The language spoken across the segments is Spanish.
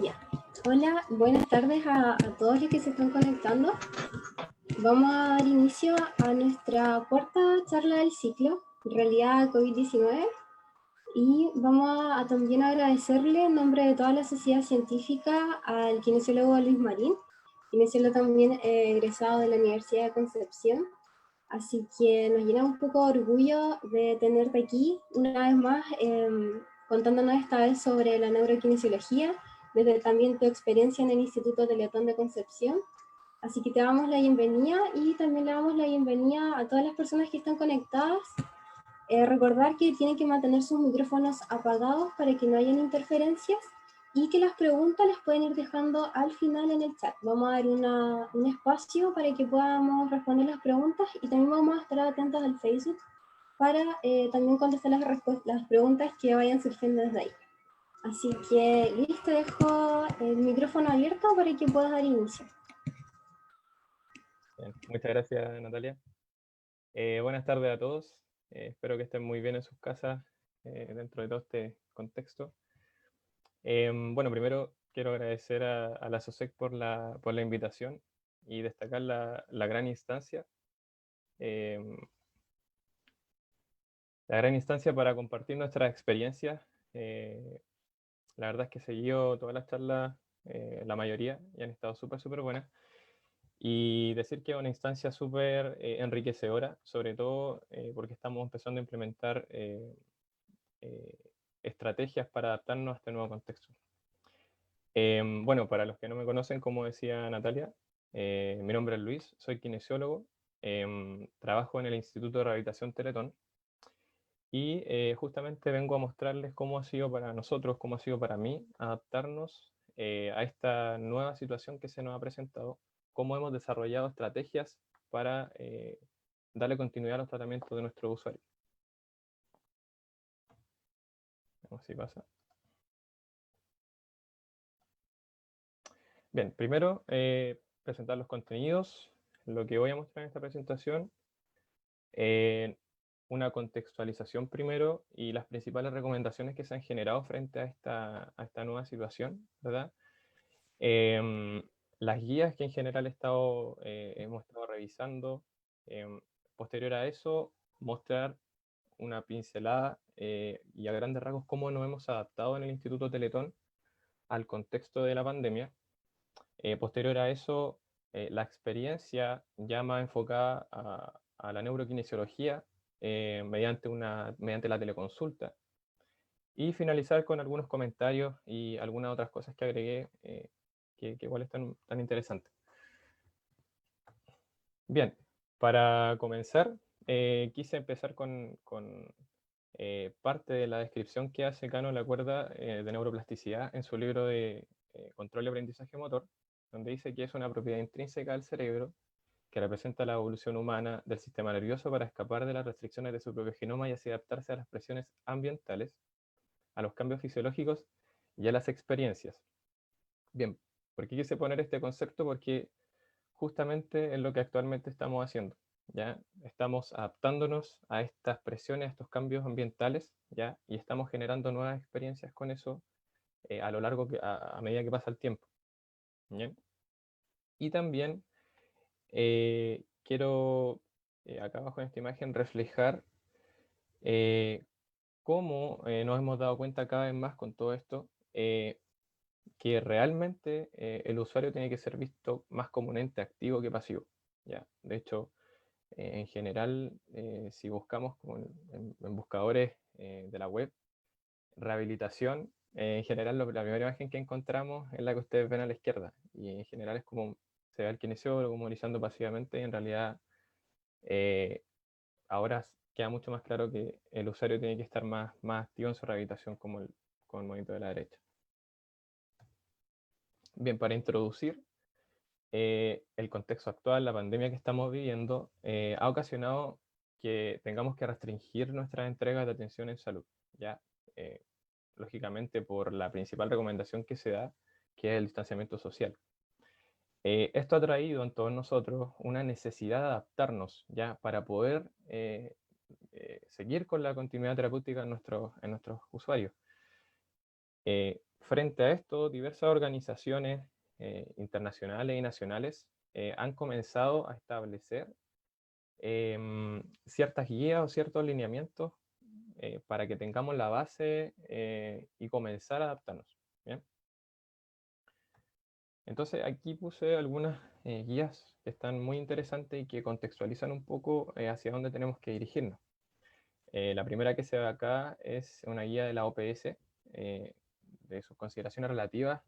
Ya. Hola, buenas tardes a todos los que se están conectando. Vamos a dar inicio a nuestra cuarta charla del ciclo, realidad COVID-19, y vamos a también agradecerle en nombre de toda la sociedad científica al kinesiólogo Luis Marín, kinesiólogo también egresado de la Universidad de Concepción. Así que nos llena un poco de orgullo de tenerte aquí una vez más, contándonos esta vez sobre la neurokinesiología, desde también tu experiencia en el Instituto Teletón de Concepción. Así que te damos la bienvenida y también le damos la bienvenida a todas las personas que están conectadas. Recordar que tienen que mantener sus micrófonos apagados para que no hayan interferencias y que las preguntas las pueden ir dejando al final en el chat. Vamos a dar un espacio para que podamos responder las preguntas y también vamos a estar atentos al Facebook para también contestar las preguntas que vayan surgiendo desde ahí. Así que, Luis, te dejo el micrófono abierto para que puedas dar inicio. Bien, muchas gracias, Natalia. Buenas tardes a todos. Espero que estén muy bien en sus casas dentro de todo este contexto. Bueno, primero quiero agradecer a la SOSEC por la invitación y destacar la gran instancia. La gran instancia para compartir nuestras experiencias. La verdad es que he seguido todas las charlas, la mayoría, y han estado súper buenas. Y decir que es una instancia súper enriquecedora, sobre todo porque estamos empezando a implementar estrategias para adaptarnos a este nuevo contexto. Bueno, para los que no me conocen, como decía Natalia, mi nombre es Luis, soy kinesiólogo, trabajo en el Instituto de Rehabilitación Teletón y justamente vengo a mostrarles cómo ha sido para nosotros, cómo ha sido para mí adaptarnos a esta nueva situación que se nos ha presentado, cómo hemos desarrollado estrategias para darle continuidad a los tratamientos de nuestros usuarios. Vamos si pasa. Bien, primero presentar los contenidos, lo que voy a mostrar en esta presentación, una contextualización primero y las principales recomendaciones que se han generado frente a esta nueva situación, ¿verdad? Las guías que en general hemos estado revisando. Posterior a eso, mostrar una pincelada y a grandes rasgos cómo nos hemos adaptado en el Instituto Teletón al contexto de la pandemia. Posterior a eso, la experiencia ya más enfocada a la neurokinesiología mediante la teleconsulta. Y finalizar con algunos comentarios y algunas otras cosas que agregué que igual están tan interesantes. Bien, para comenzar, quise empezar con parte de la descripción que hace Cano Lacuerda de neuroplasticidad en su libro de Control y Aprendizaje Motor, donde dice que es una propiedad intrínseca del cerebro que representa la evolución humana del sistema nervioso para escapar de las restricciones de su propio genoma y así adaptarse a las presiones ambientales, a los cambios fisiológicos y a las experiencias. Bien, ¿por qué quise poner este concepto? Porque justamente es lo que actualmente estamos haciendo. ¿Ya? Estamos adaptándonos a estas presiones, a estos cambios ambientales, ¿ya? Y estamos generando nuevas experiencias con eso a lo largo, a medida que pasa el tiempo. ¿Ya? Y también quiero, acá abajo en esta imagen, reflejar cómo nos hemos dado cuenta cada vez más con todo esto, que realmente el usuario tiene que ser visto más como un ente activo que pasivo. ¿Ya? De hecho, en general, si buscamos en buscadores de la web, rehabilitación, en general la primera imagen que encontramos es la que ustedes ven a la izquierda. Y en general es como se ve al kinesiólogo movilizando pasivamente y en realidad ahora queda mucho más claro que el usuario tiene que estar más activo en su rehabilitación con el monito de la derecha. Bien, para introducir el contexto actual, la pandemia que estamos viviendo, ha ocasionado que tengamos que restringir nuestras entregas de atención en salud, ya lógicamente por la principal recomendación que se da, que es el distanciamiento social. Esto ha traído en todos nosotros una necesidad de adaptarnos, ya para poder seguir con la continuidad terapéutica en nuestros usuarios. frente a esto, diversas organizaciones internacionales y nacionales han comenzado a establecer ciertas guías o ciertos lineamientos para que tengamos la base y comenzar a adaptarnos. ¿Bien? Entonces aquí puse algunas guías que están muy interesantes y que contextualizan un poco hacia dónde tenemos que dirigirnos. La primera que se ve acá es una guía de la OPS, de sus consideraciones relativas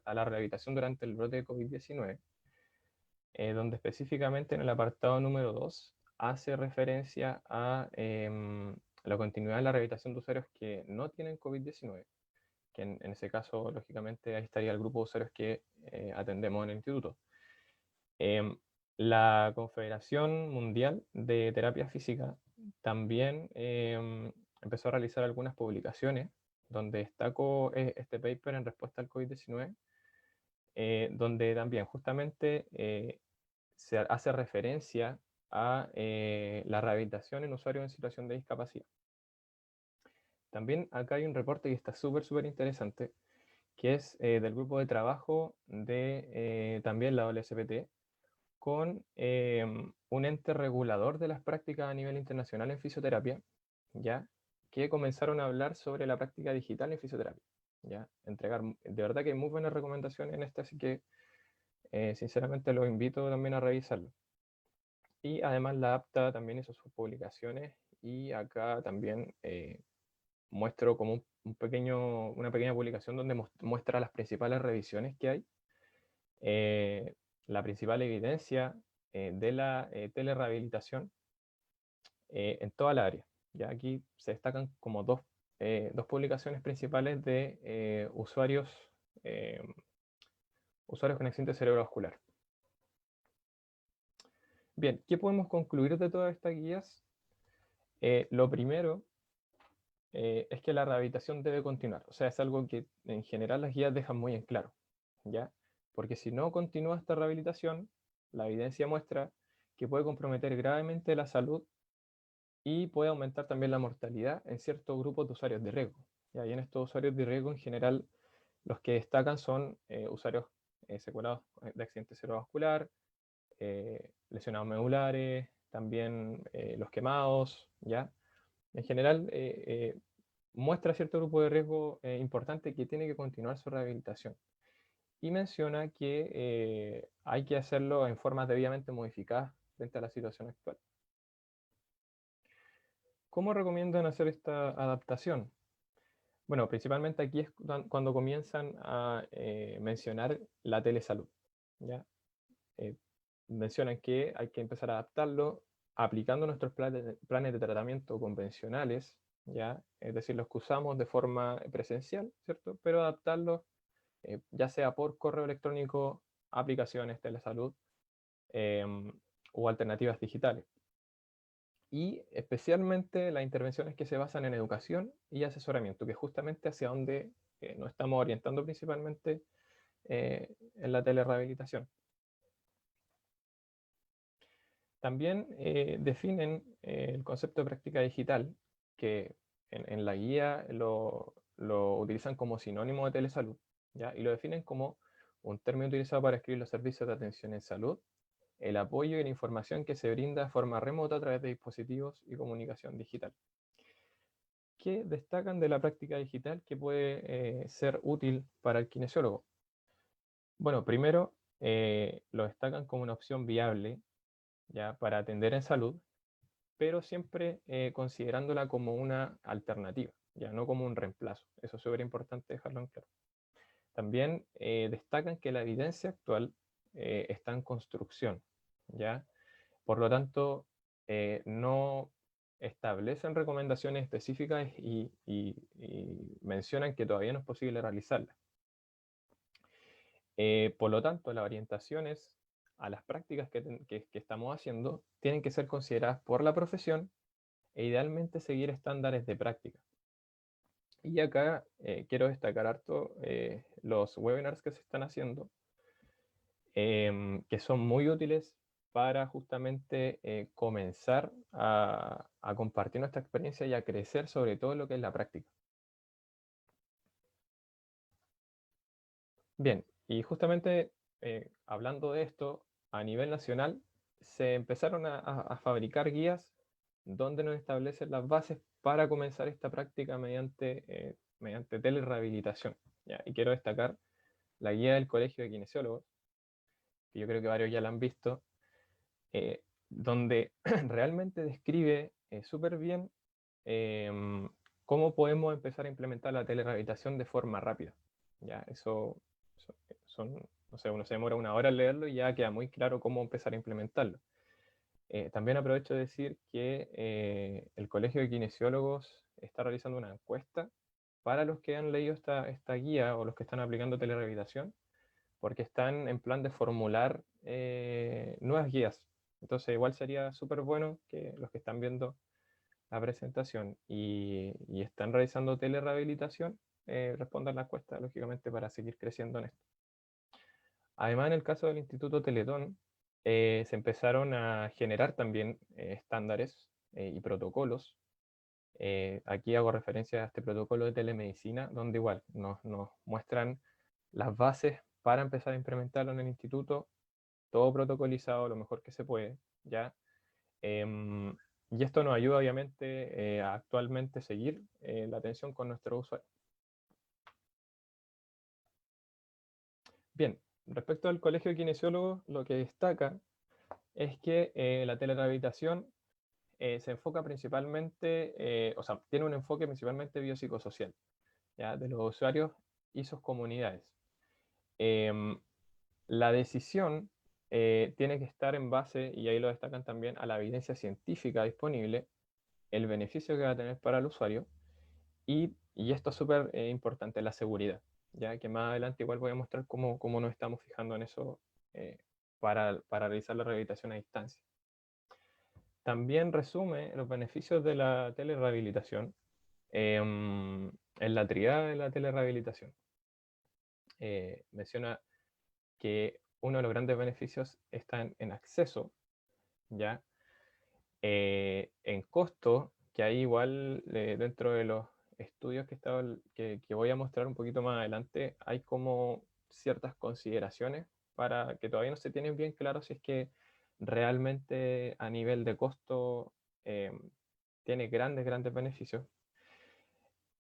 a la rehabilitación durante el brote de COVID-19, donde específicamente en el apartado número 2 hace referencia a la continuidad de la rehabilitación de usuarios que no tienen COVID-19, que en ese caso, lógicamente, ahí estaría el grupo de usuarios que atendemos en el instituto. La Confederación Mundial de Terapia Física también empezó a realizar algunas publicaciones donde destacó este paper en respuesta al COVID-19, donde también justamente se hace referencia a la rehabilitación en usuarios en situación de discapacidad. También acá hay un reporte que está súper interesante, que es del grupo de trabajo de también la WSPT, con un ente regulador de las prácticas a nivel internacional en fisioterapia, ¿ya? Que comenzaron a hablar sobre la práctica digital en fisioterapia, ¿ya? Entregar, de verdad que hay muy buenas recomendaciones en este, así que sinceramente los invito también a revisarlo. Y además la APTA también hizo sus publicaciones y acá también muestro como una pequeña publicación donde muestra las principales revisiones que hay, la principal evidencia de la telerehabilitación en toda la área. Ya aquí se destacan como dos publicaciones principales de usuarios con accidente cerebrovascular. Bien, ¿qué podemos concluir de todas estas guías? Lo primero es que la rehabilitación debe continuar. O sea, es algo que en general las guías dejan muy en claro, ¿ya? Porque si no continúa esta rehabilitación, la evidencia muestra que puede comprometer gravemente la salud y puede aumentar también la mortalidad en ciertos grupos de usuarios de riesgo. Y en estos usuarios de riesgo, en general, los que destacan son usuarios secuelados de accidente cerebrovascular, lesionados medulares, también los quemados, ¿ya? En general, muestra cierto grupo de riesgo importante que tiene que continuar su rehabilitación. Y menciona que hay que hacerlo en formas debidamente modificadas frente a la situación actual. ¿Cómo recomiendan hacer esta adaptación? Bueno, principalmente aquí es cuando comienzan a mencionar la telesalud, ¿ya? Mencionan que hay que empezar a adaptarlo aplicando nuestros planes de tratamiento convencionales, ¿ya? Es decir, los que usamos de forma presencial, ¿cierto? Pero adaptarlos ya sea por correo electrónico, aplicaciones, telesalud o alternativas digitales. Y especialmente las intervenciones que se basan en educación y asesoramiento, que es justamente hacia donde nos estamos orientando principalmente en la telerehabilitación. También definen el concepto de práctica digital, que en la guía lo utilizan como sinónimo de telesalud, ¿ya? Y lo definen como un término utilizado para escribir los servicios de atención en salud, el apoyo y la información que se brinda de forma remota a través de dispositivos y comunicación digital. ¿Qué destacan de la práctica digital que puede ser útil para el kinesiólogo? Bueno, primero lo destacan como una opción viable, ¿ya? Para atender en salud, pero siempre considerándola como una alternativa, ya no como un reemplazo. Eso es súper importante dejarlo en claro. También destacan que la evidencia actual está en construcción, ¿ya? Por lo tanto, no establecen recomendaciones específicas y mencionan que todavía no es posible realizarlas. Por lo tanto, las orientaciones a las prácticas que estamos haciendo tienen que ser consideradas por la profesión e idealmente seguir estándares de práctica. Y acá quiero destacar harto los webinars que se están haciendo, que son muy útiles para justamente comenzar a compartir nuestra experiencia y a crecer sobre todo lo que es la práctica. Bien, y justamente hablando de esto, a nivel nacional se empezaron a fabricar guías donde nos establecen las bases para comenzar esta práctica mediante telerehabilitación, ¿ya? Y quiero destacar la guía del Colegio de Kinesiólogos, que yo creo que varios ya la han visto, donde realmente describe súper bien cómo podemos empezar a implementar la telerehabilitación de forma rápida. ¿Ya? Son, no sé, uno se demora una hora en leerlo y ya queda muy claro cómo empezar a implementarlo. También aprovecho de decir que el Colegio de Kinesiólogos está realizando una encuesta para los que han leído esta guía o los que están aplicando telerehabilitación, porque están en plan de formular nuevas guías. Entonces igual sería súper bueno que los que están viendo la presentación y están realizando telerehabilitación respondan la encuesta, lógicamente, para seguir creciendo en esto. Además, en el caso del Instituto Teletón, se empezaron a generar también estándares y protocolos. Aquí hago referencia a este protocolo de telemedicina, donde igual nos muestran las bases para empezar a implementarlo en el instituto, todo protocolizado lo mejor que se puede, ¿ya? Y esto nos ayuda obviamente a actualmente seguir la atención con nuestros usuarios. Bien, respecto al Colegio de Kinesiólogos, lo que destaca es que la telerehabilitación se enfoca principalmente, o sea, tiene un enfoque principalmente biopsicosocial, ¿ya? De los usuarios y sus comunidades. La decisión tiene que estar en base, y ahí lo destacan también, a la evidencia científica disponible, el beneficio que va a tener para el usuario, y esto es súper importante, la seguridad, ya que más adelante igual voy a mostrar cómo nos estamos fijando en eso para realizar la rehabilitación a distancia. También resume los beneficios de la telerehabilitación en la triada de la telerehabilitación. Menciona que uno de los grandes beneficios está en acceso, ¿ya? En costo, que ahí igual dentro de los estudios que voy a mostrar un poquito más adelante, hay como ciertas consideraciones para que todavía no se tienen bien claro si es que realmente a nivel de costo tiene grandes beneficios.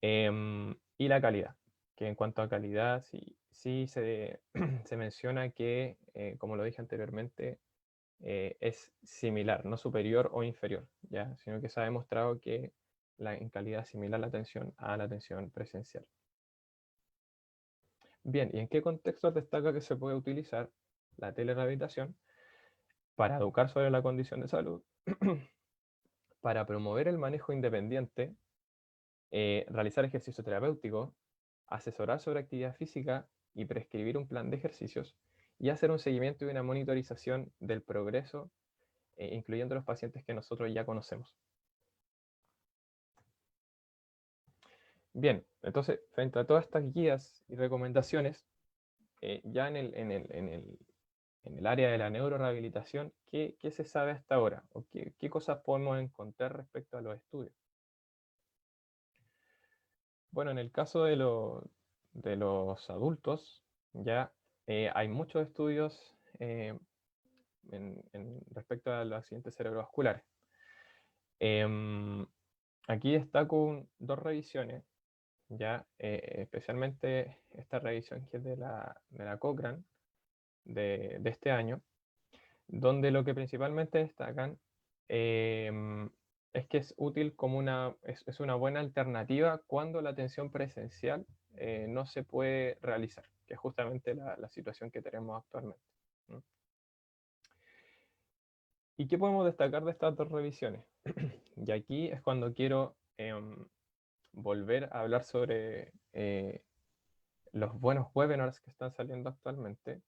Y la calidad, que en cuanto a calidad, sí se menciona que, como lo dije anteriormente, es similar, no superior o inferior, ¿ya? Sino que se ha demostrado que en calidad similar la atención a la atención presencial. Bien, ¿y en qué contexto destaca que se puede utilizar la telerehabilitación? Para educar sobre la condición de salud, para promover el manejo independiente, realizar ejercicio terapéutico, asesorar sobre actividad física y prescribir un plan de ejercicios, y hacer un seguimiento y una monitorización del progreso, incluyendo los pacientes que nosotros ya conocemos. Bien, entonces, frente a todas estas guías y recomendaciones, ya en el área de la neurorehabilitación, ¿qué se sabe hasta ahora? ¿O qué cosas podemos encontrar respecto a los estudios? Bueno, en el caso de los adultos, ya hay muchos estudios respecto a los accidentes cerebrovasculares. Aquí destaco dos revisiones, ya especialmente esta revisión que es de la Cochrane de este año, donde lo que principalmente destacan es que es útil como es una buena alternativa cuando la atención presencial no se puede realizar, que es justamente la situación que tenemos actualmente, ¿no? ¿Y qué podemos destacar de estas dos revisiones? Y aquí es cuando quiero volver a hablar sobre los buenos webinars que están saliendo actualmente,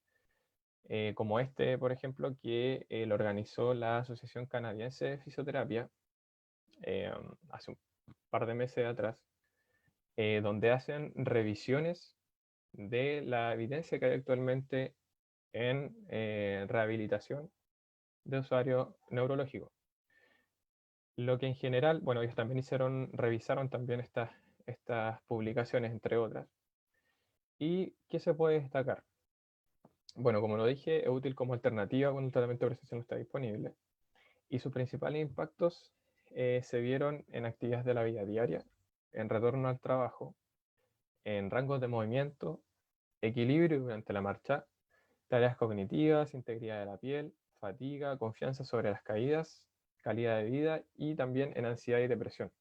como este, por ejemplo, que lo organizó la Asociación Canadiense de Fisioterapia hace un par de meses atrás, donde hacen revisiones de la evidencia que hay actualmente en rehabilitación de usuarios neurológicos. Lo que en general, bueno, ellos también revisaron también estas publicaciones, entre otras. ¿Y qué se puede destacar? Bueno, como lo dije, es útil como alternativa cuando el tratamiento presencial no está disponible. Y sus principales impactos se vieron en actividades de la vida diaria, en retorno al trabajo, en rangos de movimiento, equilibrio durante la marcha, tareas cognitivas, integridad de la piel, fatiga, confianza sobre las caídas, calidad de vida y también en ansiedad y depresión.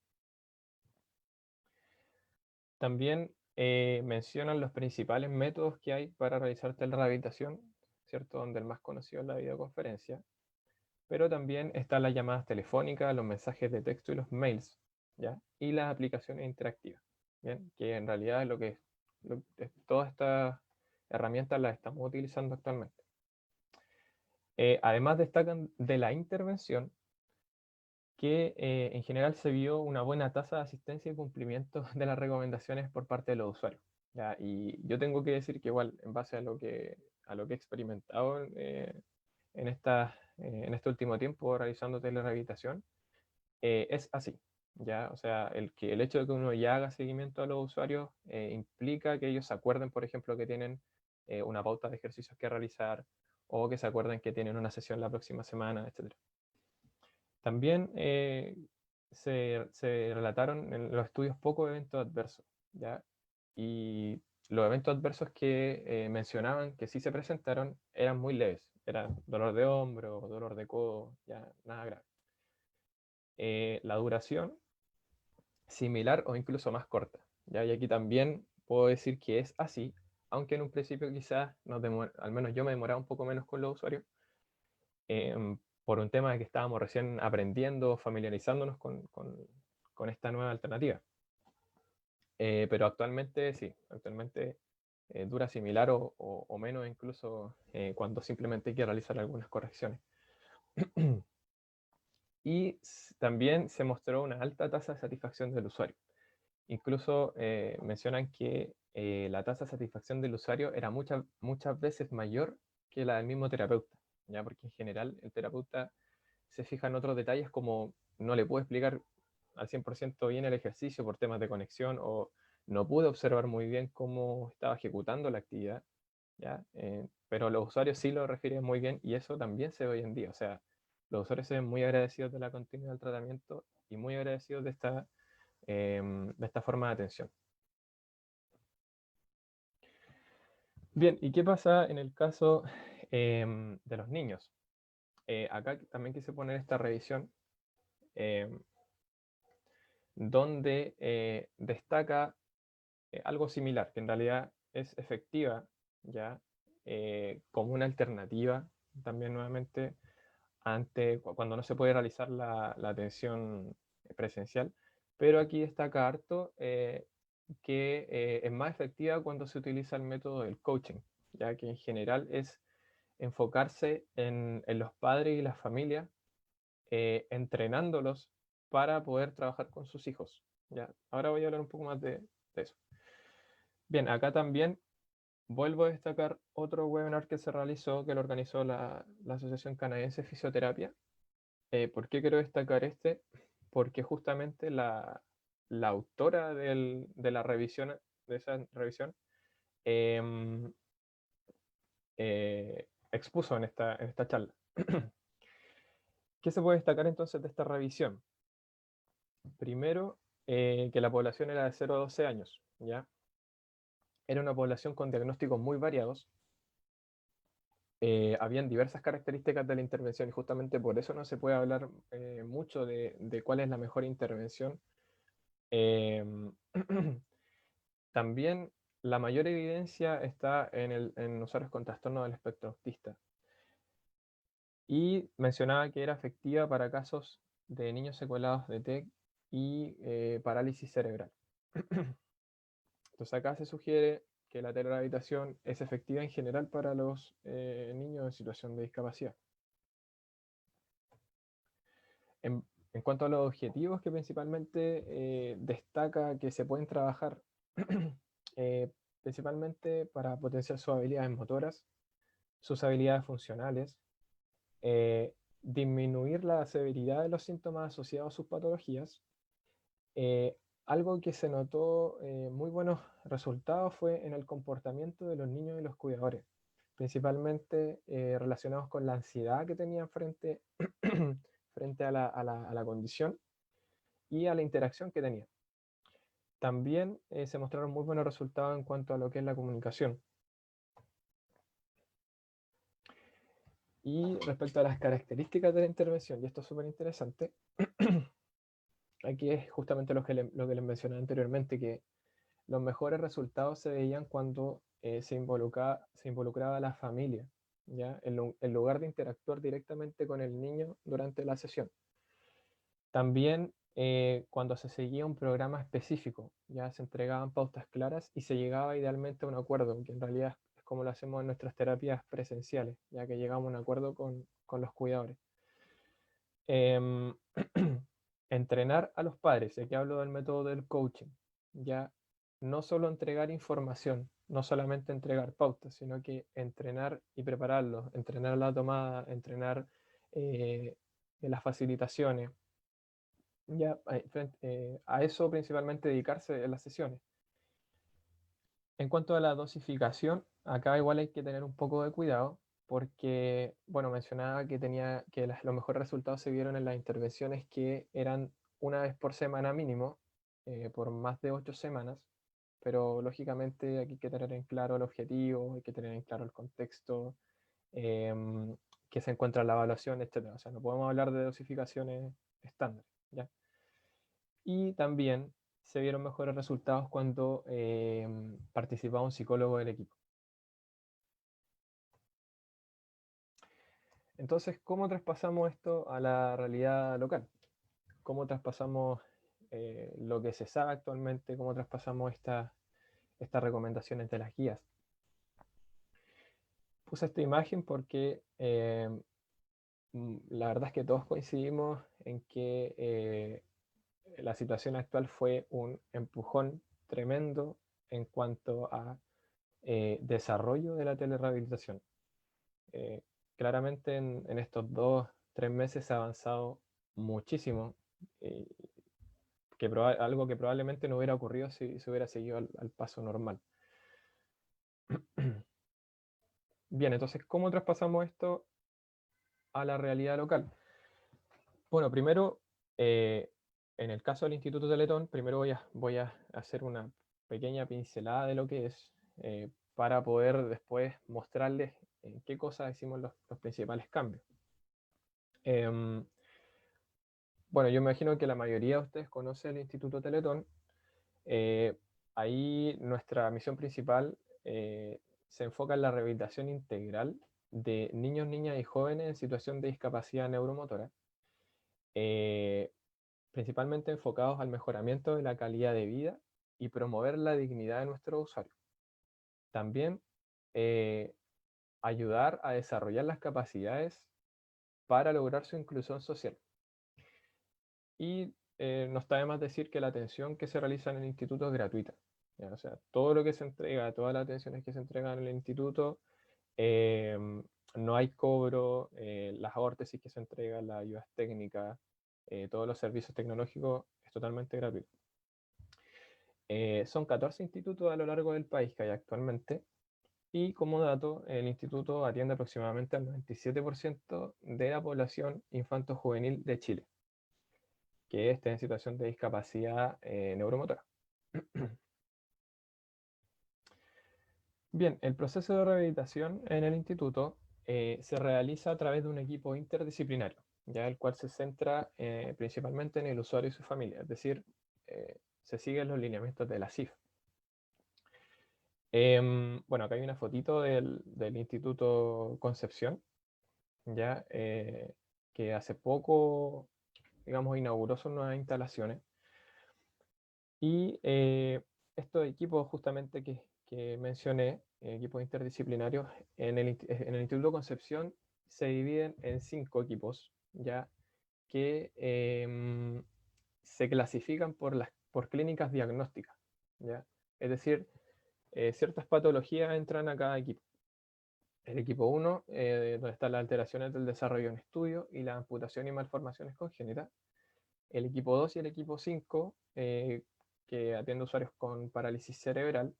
También mencionan los principales métodos que hay para realizar telerehabilitación, ¿cierto? Donde el más conocido es la videoconferencia, pero también están las llamadas telefónicas, los mensajes de texto y los mails, ¿ya? Y las aplicaciones interactivas, ¿bien? Que en realidad es todas estas herramientas las estamos utilizando actualmente. Además destacan de la intervención que en general se vio una buena tasa de asistencia y cumplimiento de las recomendaciones por parte de los usuarios, ¿ya? Y yo tengo que decir que igual, en base a lo que he experimentado en este último tiempo realizando telerehabilitación, es así, ¿ya? O sea, el hecho de que uno ya haga seguimiento a los usuarios implica que ellos se acuerden, por ejemplo, que tienen una pauta de ejercicios que realizar o que se acuerden que tienen una sesión la próxima semana, etc. También se relataron en los estudios pocos eventos adversos, ¿ya? Y los eventos adversos que mencionaban que sí se presentaron eran muy leves, eran dolor de hombro, dolor de codo, ya nada grave. La duración similar o incluso más corta, ¿ya? Y aquí también puedo decir que es así, aunque en un principio quizás al menos yo me demoraba un poco menos con los usuarios, por un tema de que estábamos recién aprendiendo, familiarizándonos con esta nueva alternativa. Pero actualmente sí, actualmente dura similar o menos incluso cuando simplemente hay que realizar algunas correcciones. Y también se mostró una alta tasa de satisfacción del usuario. Incluso mencionan que la tasa de satisfacción del usuario era muchas veces mayor que la del mismo terapeuta, ¿ya? Porque en general el terapeuta se fija en otros detalles como no le puedo explicar al 100% bien el ejercicio por temas de conexión o no pude observar muy bien cómo estaba ejecutando la actividad, ¿ya? Pero los usuarios sí lo refieren muy bien y eso también se ve hoy en día. O sea, los usuarios se ven muy agradecidos de la continuidad del tratamiento y muy agradecidos de esta forma de atención. Bien, ¿y qué pasa en el caso de los niños? Acá también quise poner esta revisión donde destaca algo similar, que en realidad es efectiva, ¿ya? Como una alternativa también nuevamente cuando no se puede realizar la atención presencial, pero aquí destaca harto que es más efectiva cuando se utiliza el método del coaching, ya que en general es enfocarse en los padres y las familias, entrenándolos para poder trabajar con sus hijos. ¿Ya? Ahora voy a hablar un poco más de eso. Bien, acá también vuelvo a destacar otro webinar que se realizó, que lo organizó la Asociación Canadiense de Fisioterapia. ¿Por qué quiero destacar este? Porque justamente la autora de la revisión, de esa revisión, em, expuso en esta charla. ¿Qué se puede destacar entonces de esta revisión? Primero, que la población era de 0 a 12 años, ¿ya? Era una población con diagnósticos muy variados. Habían diversas características de la intervención y justamente por eso no se puede hablar mucho de cuál es la mejor intervención. Em, También la mayor evidencia está en usuarios con trastorno del espectro autista. Y mencionaba que era efectiva para casos de niños secuelados de TEC y parálisis cerebral. Entonces acá se sugiere que la telerehabilitación es efectiva en general para los niños en situación de discapacidad. En cuanto a los objetivos que principalmente destaca que se pueden trabajar, principalmente para potenciar sus habilidades motoras, sus habilidades funcionales, disminuir la severidad de los síntomas asociados a sus patologías. Algo que se notó muy buenos resultados fue en el comportamiento de los niños y los cuidadores. principalmente relacionados con la ansiedad que tenían frente, frente a la condición y a la interacción que tenían. También se mostraron muy buenos resultados en cuanto a lo que es la comunicación. Y respecto a las características de la intervención, y esto es súper interesante, aquí es justamente lo que les mencioné anteriormente, que los mejores resultados se veían cuando se involucraba a la familia, ¿ya? En lugar de interactuar directamente con el niño durante la sesión. También cuando se seguía un programa específico, ya se entregaban pautas claras y se llegaba idealmente a un acuerdo, que en realidad es como lo hacemos en nuestras terapias presenciales, ya que llegamos a un acuerdo con los cuidadores. Em, entrenar a los padres, aquí hablo del método del coaching, ya no solo entregar información, no solamente entregar pautas, sino que entrenar y prepararlos, entrenar la tomada, entrenar las facilitaciones, ya a eso principalmente dedicarse en las sesiones. En cuanto a la dosificación, acá igual hay que tener un poco de cuidado porque, bueno, mencionaba que los mejores resultados se vieron en las intervenciones que eran una vez por semana mínimo, por más de 8 semanas, pero lógicamente aquí hay que tener en claro el objetivo, hay que tener en claro el contexto, que se encuentra en la evaluación, etc. O sea, no podemos hablar de dosificaciones estándar, ¿ya? Y también se vieron mejores resultados cuando participaba un psicólogo del equipo. Entonces, ¿cómo traspasamos esto a la realidad local? ¿Cómo traspasamos lo que se sabe actualmente? ¿Cómo traspasamos estas recomendaciones de las guías? Puse esta imagen porque la verdad es que todos coincidimos en que la situación actual fue un empujón tremendo en cuanto a desarrollo de la telerehabilitación. Claramente en estos 2, 3 meses se ha avanzado muchísimo, eh, algo que probablemente no hubiera ocurrido si se hubiera seguido al paso normal. Bien, entonces, ¿cómo traspasamos esto a la realidad local? Bueno, primero, en el caso del Instituto Teletón, primero voy a hacer una pequeña pincelada de lo que es, para poder después mostrarles en qué cosas hicimos los principales cambios. Bueno, yo me imagino que la mayoría de ustedes conoce el Instituto Teletón. Ahí nuestra misión principal se enfoca en la rehabilitación integral de niños, niñas y jóvenes en situación de discapacidad neuromotora, principalmente enfocados al mejoramiento de la calidad de vida y promover la dignidad de nuestros usuarios. También ayudar a desarrollar las capacidades para lograr su inclusión social. Y no está de más decir que la atención que se realiza en el instituto es gratuita. ¿Ya? O sea, todo lo que se entrega, todas las atenciones que se entregan en el instituto, no hay cobro, las órtesis que se entregan, las ayudas técnicas, todos los servicios tecnológicos es totalmente gratuito. Son 14 institutos a lo largo del país que hay actualmente. Y como dato, el instituto atiende aproximadamente al 97% de la población infanto-juvenil de Chile, que esté en situación de discapacidad neuromotora. Bien, el proceso de rehabilitación en el instituto se realiza a través de un equipo interdisciplinario, ya el cual se centra principalmente en el usuario y su familia, es decir, se siguen los lineamientos de la CIF. Bueno, acá hay una fotito del Instituto Concepción, ya que hace poco, digamos, inauguró sus nuevas instalaciones. Y estos equipos justamente que mencioné, equipos interdisciplinarios, en el Instituto Concepción se dividen en 5 equipos, ya que se clasifican por clínicas diagnósticas, ¿ya? Es decir, ciertas patologías entran a cada equipo. El equipo 1, donde están las alteraciones del desarrollo en estudio y la amputación y malformaciones congénitas. El equipo 2 y el equipo 5, que atiende usuarios con parálisis cerebral.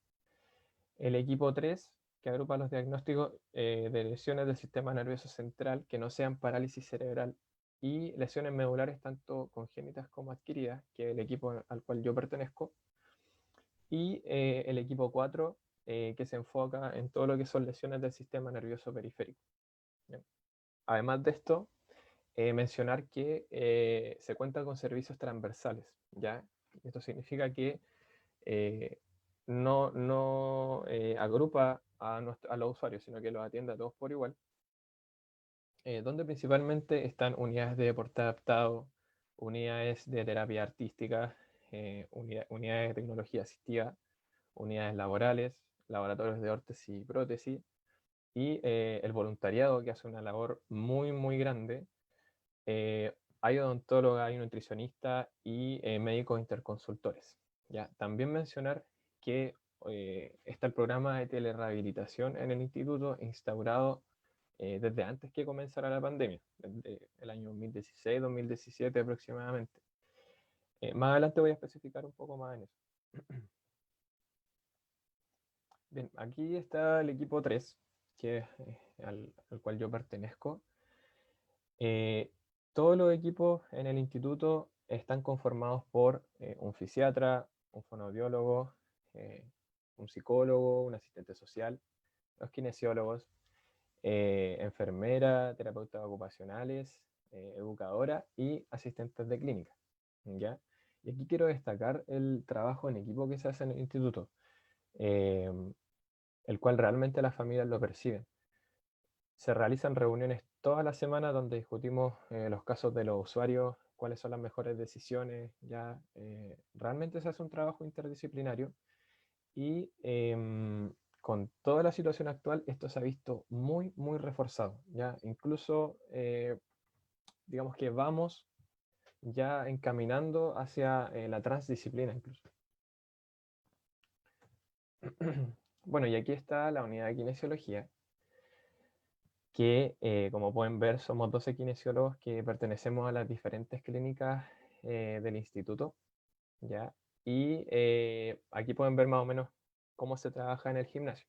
El equipo 3, que agrupa los diagnósticos de lesiones del sistema nervioso central que no sean parálisis cerebral y lesiones medulares tanto congénitas como adquiridas, que es el equipo al cual yo pertenezco, y el equipo 4, que se enfoca en todo lo que son lesiones del sistema nervioso periférico. Bien. Además de esto, mencionar que se cuenta con servicios transversales, ¿ya? Esto significa que no agrupa a los usuarios, sino que los atiende a todos por igual, donde principalmente están unidades de deporte adaptado, unidades de terapia artística, unidades de tecnología asistiva, unidades laborales, laboratorios de órtesis y prótesis, y el voluntariado, que hace una labor muy, muy grande. Hay odontóloga, hay nutricionista y médicos interconsultores. ¿Ya? También mencionar que está el programa de telerehabilitación en el instituto instaurado desde antes que comenzara la pandemia, desde el año 2016-2017 aproximadamente. Más adelante voy a especificar un poco más en eso. Bien, aquí está el equipo 3, que es al cual yo pertenezco. Todos los equipos en el instituto están conformados por un fisiatra, un fonoaudiólogo, un psicólogo, un asistente social, los kinesiólogos, enfermera, terapeutas ocupacionales, educadora y asistentes de clínica, ¿ya? Y aquí quiero destacar el trabajo en equipo que se hace en el instituto, el cual realmente las familias lo perciben. Se realizan reuniones toda la semana donde discutimos los casos de los usuarios, cuáles son las mejores decisiones, ya realmente se hace un trabajo interdisciplinario y con toda la situación actual esto se ha visto muy, muy reforzado, ya incluso digamos que vamos ya encaminando hacia la transdisciplina incluso. Bueno, y aquí está la unidad de kinesiología, que como pueden ver somos 12 kinesiólogos que pertenecemos a las diferentes clínicas del instituto, ¿ya? Y aquí pueden ver más o menos cómo se trabaja en el gimnasio.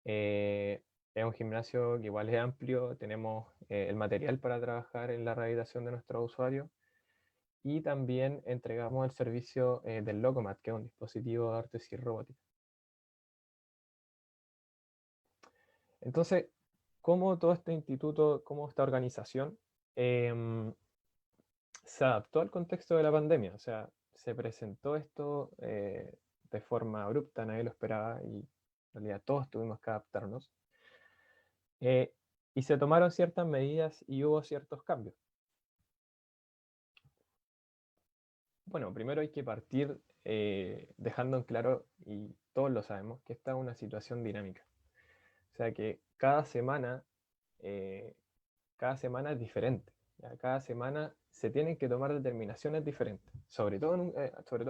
Es un gimnasio que igual es amplio, tenemos el material para trabajar en la rehabilitación de nuestros usuarios y también entregamos el servicio del Locomat, que es un dispositivo de órtesis robótica. Entonces, ¿cómo todo este instituto, cómo esta organización se adaptó al contexto de la pandemia? O sea, se presentó esto de forma abrupta, nadie lo esperaba y en realidad todos tuvimos que adaptarnos. Y se tomaron ciertas medidas y hubo ciertos cambios. Bueno, primero hay que partir dejando en claro, y todos lo sabemos, que esta es una situación dinámica. O sea que cada semana es diferente. ¿Ya? Cada semana se tienen que tomar determinaciones diferentes. Sobre todo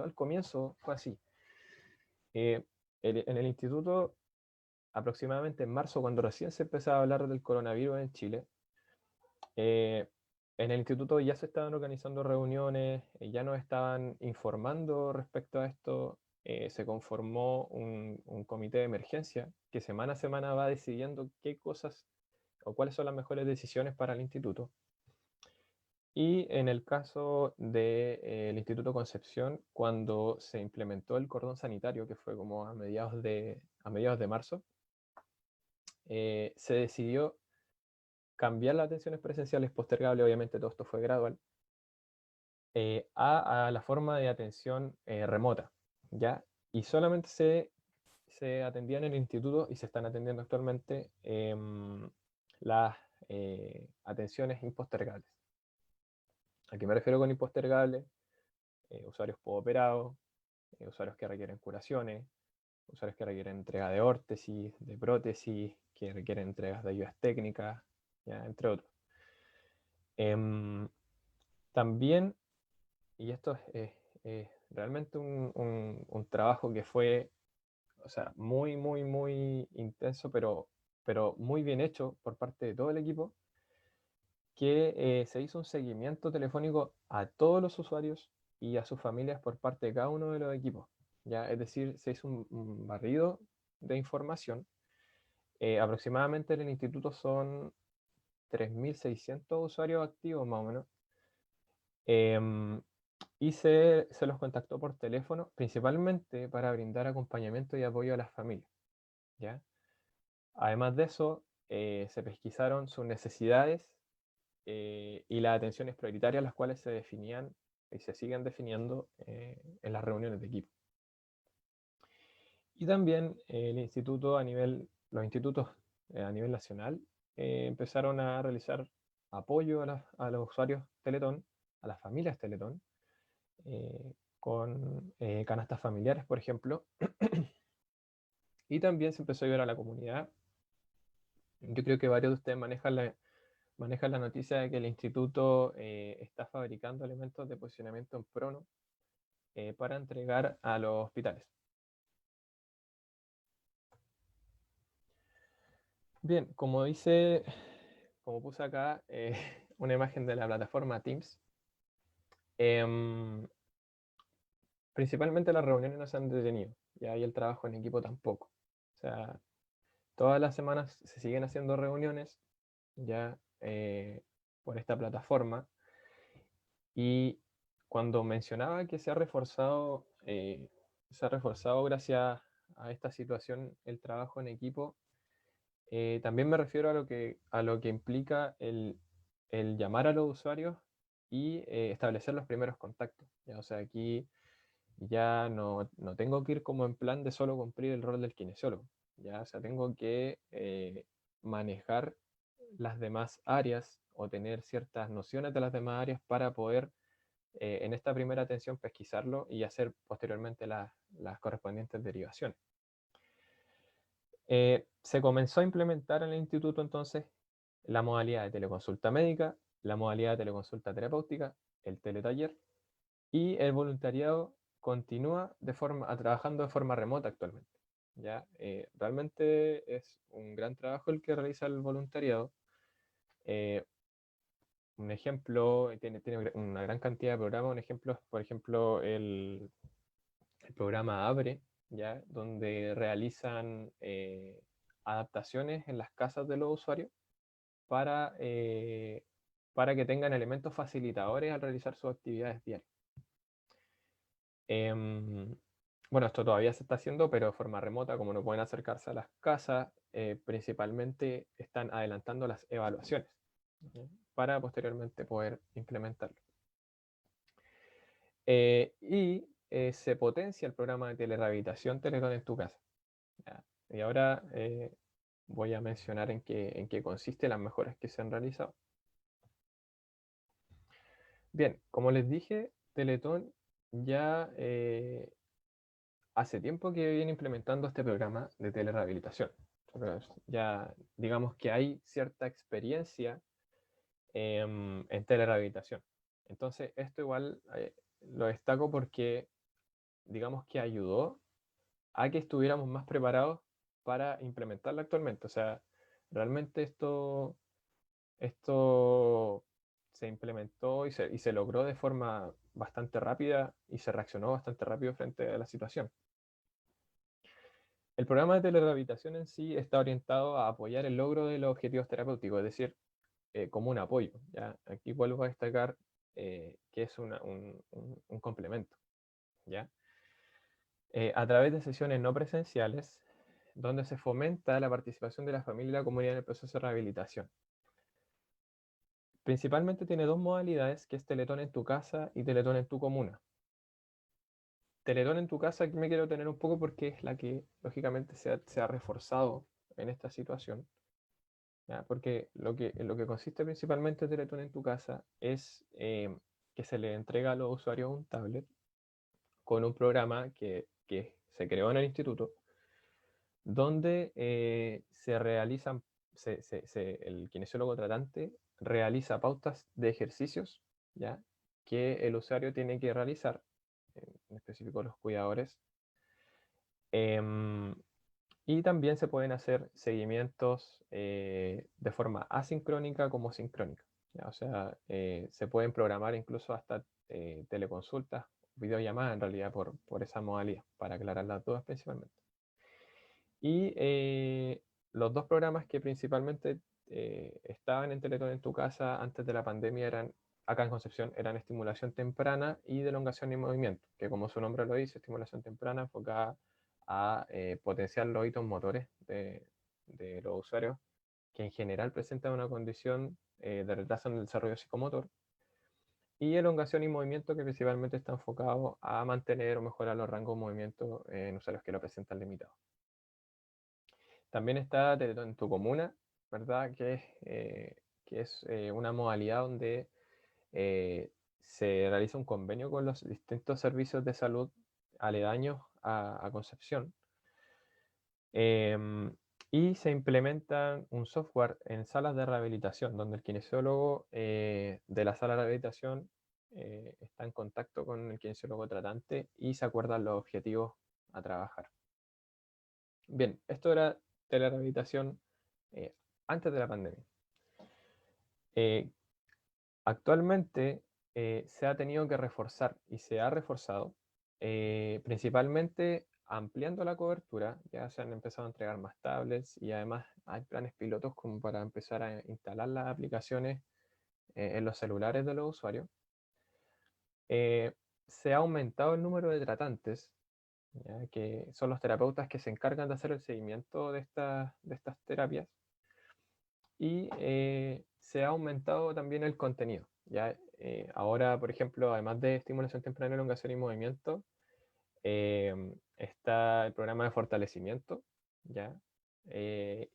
al comienzo fue así. En el instituto, aproximadamente en marzo, cuando recién se empezaba a hablar del coronavirus en Chile, en el instituto ya se estaban organizando reuniones, ya nos estaban informando respecto a esto, se conformó un comité de emergencia que semana a semana va decidiendo qué cosas o cuáles son las mejores decisiones para el instituto. Y en el caso del Instituto Concepción, cuando se implementó el cordón sanitario, que fue como a mediados de marzo, se decidió cambiar las atenciones presenciales postergables, obviamente todo esto fue gradual, a la forma de atención remota, ¿ya? Y solamente se atendían en el instituto y se están atendiendo actualmente las atenciones impostergables. ¿A qué me refiero con impostergables? Usuarios postoperados, usuarios que requieren curaciones, usuarios que requieren entrega de órtesis, de prótesis, que requieren entregas de ayudas técnicas, ¿ya? Entre otros. También, y esto es realmente un trabajo que fue, o sea, muy, muy, muy intenso, pero muy bien hecho por parte de todo el equipo, que se hizo un seguimiento telefónico a todos los usuarios y a sus familias por parte de cada uno de los equipos, ¿ya? Es decir, se hizo un barrido de información Aproximadamente en el instituto son 3.600 usuarios activos más o menos. Y se los contactó por teléfono, principalmente para brindar acompañamiento y apoyo a las familias, ¿ya? Además de eso, se pesquisaron sus necesidades y las atenciones prioritarias, las cuales se definían y se siguen definiendo en las reuniones de equipo. Y también el instituto los institutos a nivel nacional empezaron a realizar apoyo a los usuarios Teletón, a las familias Teletón, con canastas familiares, por ejemplo. Y también se empezó a ayudar a la comunidad. Yo creo que varios de ustedes manejan la noticia de que el instituto está fabricando elementos de posicionamiento en prono para entregar a los hospitales. Bien, como puse acá una imagen de la plataforma Teams, principalmente las reuniones no se han detenido, ya, y el trabajo en equipo tampoco. O sea, todas las semanas se siguen haciendo reuniones ya por esta plataforma, y cuando mencionaba que se ha reforzado gracias a esta situación el trabajo en equipo, también me refiero a lo que implica el llamar a los usuarios y establecer los primeros contactos, ¿ya? O sea, aquí ya no tengo que ir como en plan de solo cumplir el rol del kinesiólogo, ¿ya? O sea, tengo que manejar las demás áreas o tener ciertas nociones de las demás áreas para poder en esta primera atención pesquisarlo y hacer posteriormente las correspondientes derivaciones. Se comenzó a implementar en el instituto entonces la modalidad de teleconsulta médica, la modalidad de teleconsulta terapéutica, el teletaller, y el voluntariado continúa trabajando de forma remota actualmente. ¿Ya? Realmente es un gran trabajo el que realiza el voluntariado. Un ejemplo, tiene una gran cantidad de programas. Un ejemplo es, por ejemplo, el programa Abre, ¿ya? Donde realizan adaptaciones en las casas de los usuarios para, para que tengan elementos facilitadores al realizar sus actividades diarias. Bueno, esto todavía se está haciendo, pero de forma remota, como no pueden acercarse a las casas, principalmente están adelantando las evaluaciones, ¿sí? Para posteriormente poder implementarlo. Y se potencia el programa de telerehabilitación Teletón en tu casa. ¿Ya? Y ahora voy a mencionar en qué consiste las mejoras que se han realizado. Bien, como les dije, Teletón ya hace tiempo que viene implementando este programa de telerehabilitación. Ya digamos que hay cierta experiencia en telerehabilitación. Entonces, esto igual lo destaco porque digamos que ayudó a que estuviéramos más preparados para implementarlo actualmente. O sea, realmente esto se implementó y se logró de forma bastante rápida y se reaccionó bastante rápido frente a la situación. El programa de telerehabilitación en sí está orientado a apoyar el logro de los objetivos terapéuticos, es decir, como un apoyo, ¿ya? Aquí vuelvo a destacar que es un complemento, ¿ya? A través de sesiones no presenciales, donde se fomenta la participación de la familia y la comunidad en el proceso de rehabilitación. Principalmente tiene dos modalidades, que es Teletón en tu casa y Teletón en tu comuna. Teletón en tu casa, aquí me quiero tener un poco porque es la que lógicamente se ha reforzado en esta situación, ¿ya? Porque lo que consiste principalmente Teletón en tu casa es que se le entrega a los usuarios un tablet con un programa que se creó en el instituto, donde se realizan, el kinesiólogo tratante realiza pautas de ejercicios, ¿ya? Que el usuario tiene que realizar, en específico los cuidadores. Y también se pueden hacer seguimientos de forma asincrónica como sincrónica, ¿ya? O sea, se pueden programar incluso hasta teleconsultas, videollamadas en realidad por esa modalidad, para aclarar las dudas principalmente. Y los dos programas que principalmente estaban en Teletón en tu casa antes de la pandemia eran, acá en Concepción, eran estimulación temprana y de elongación y movimiento, que como su nombre lo dice, estimulación temprana enfocada a potenciar los hitos motores de los usuarios que en general presentan una condición de retraso en el desarrollo psicomotor, y elongación y movimiento que principalmente está enfocado a mantener o mejorar los rangos de movimiento en usuarios que lo presentan limitados. También está Teletón en tu comuna, ¿verdad? Que es una modalidad donde se realiza un convenio con los distintos servicios de salud aledaños a Concepción, y se implementa un software en salas de rehabilitación, donde el kinesiólogo de la sala de rehabilitación está en contacto con el kinesiólogo tratante y se acuerdan los objetivos a trabajar. Bien, esto era telerehabilitación antes de la pandemia. Actualmente se ha tenido que reforzar y se ha reforzado, principalmente ampliando la cobertura. Ya se han empezado a entregar más tablets y además hay planes pilotos como para empezar a instalar las aplicaciones en los celulares de los usuarios. Se ha aumentado el número de tratantes, ¿ya? Que son los terapeutas que se encargan de hacer el seguimiento de estas terapias, y se ha aumentado también el contenido. ¿Ya? Ahora, por ejemplo, además de estimulación temprana, elongación y movimiento, está el programa de fortalecimiento, ¿ya?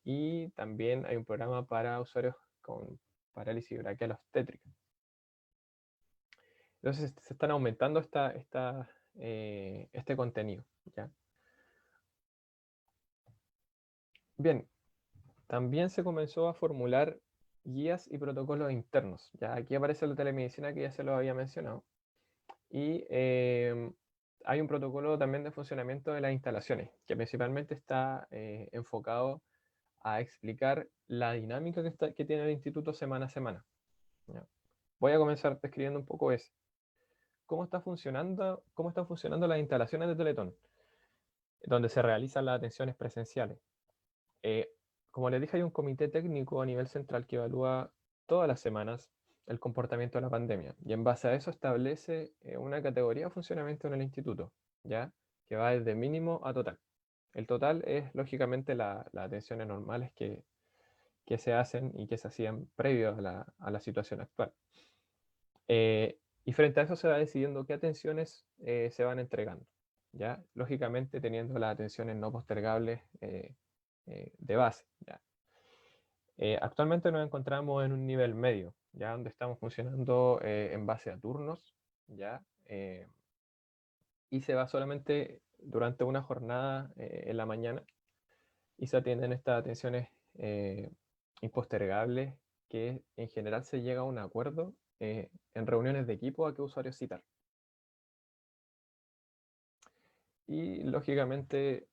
Y también hay un programa para usuarios con parálisis braquial obstétrica. Entonces se están aumentando este contenido, ¿ya? Bien, también se comenzó a formular guías y protocolos internos. ¿Ya? Aquí aparece la telemedicina que ya se lo había mencionado. Y hay un protocolo también de funcionamiento de las instalaciones, que principalmente está enfocado a explicar la dinámica que tiene el instituto semana a semana. ¿Ya? Voy a comenzar describiendo un poco eso. ¿Cómo están funcionando las instalaciones de Teletón, donde se realizan las atenciones presenciales? Como les dije, hay un comité técnico a nivel central que evalúa todas las semanas el comportamiento de la pandemia, y en base a eso establece una categoría de funcionamiento en el instituto, ¿ya? Que va desde mínimo a total. El total es lógicamente las atenciones normales que se hacen y que se hacían previo a la situación actual. Y frente a eso se va decidiendo qué atenciones se van entregando, ¿ya? Lógicamente teniendo las atenciones no postergables de base, ¿ya? Actualmente nos encontramos en un nivel medio, ya donde estamos funcionando en base a turnos, ¿ya? Y se va solamente durante una jornada en la mañana, y se atienden estas atenciones impostergables, que en general se llega a un acuerdo en reuniones de equipo a qué usuarios citar. Y lógicamente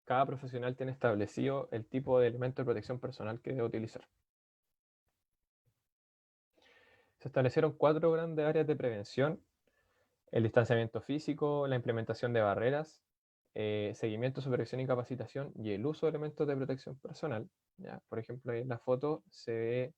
cada profesional tiene establecido el tipo de elemento de protección personal que debe utilizar. Se establecieron 4 grandes áreas de prevención: el distanciamiento físico, la implementación de barreras, seguimiento, supervisión y capacitación, y el uso de elementos de protección personal. ¿Ya? Por ejemplo, ahí en la foto se ve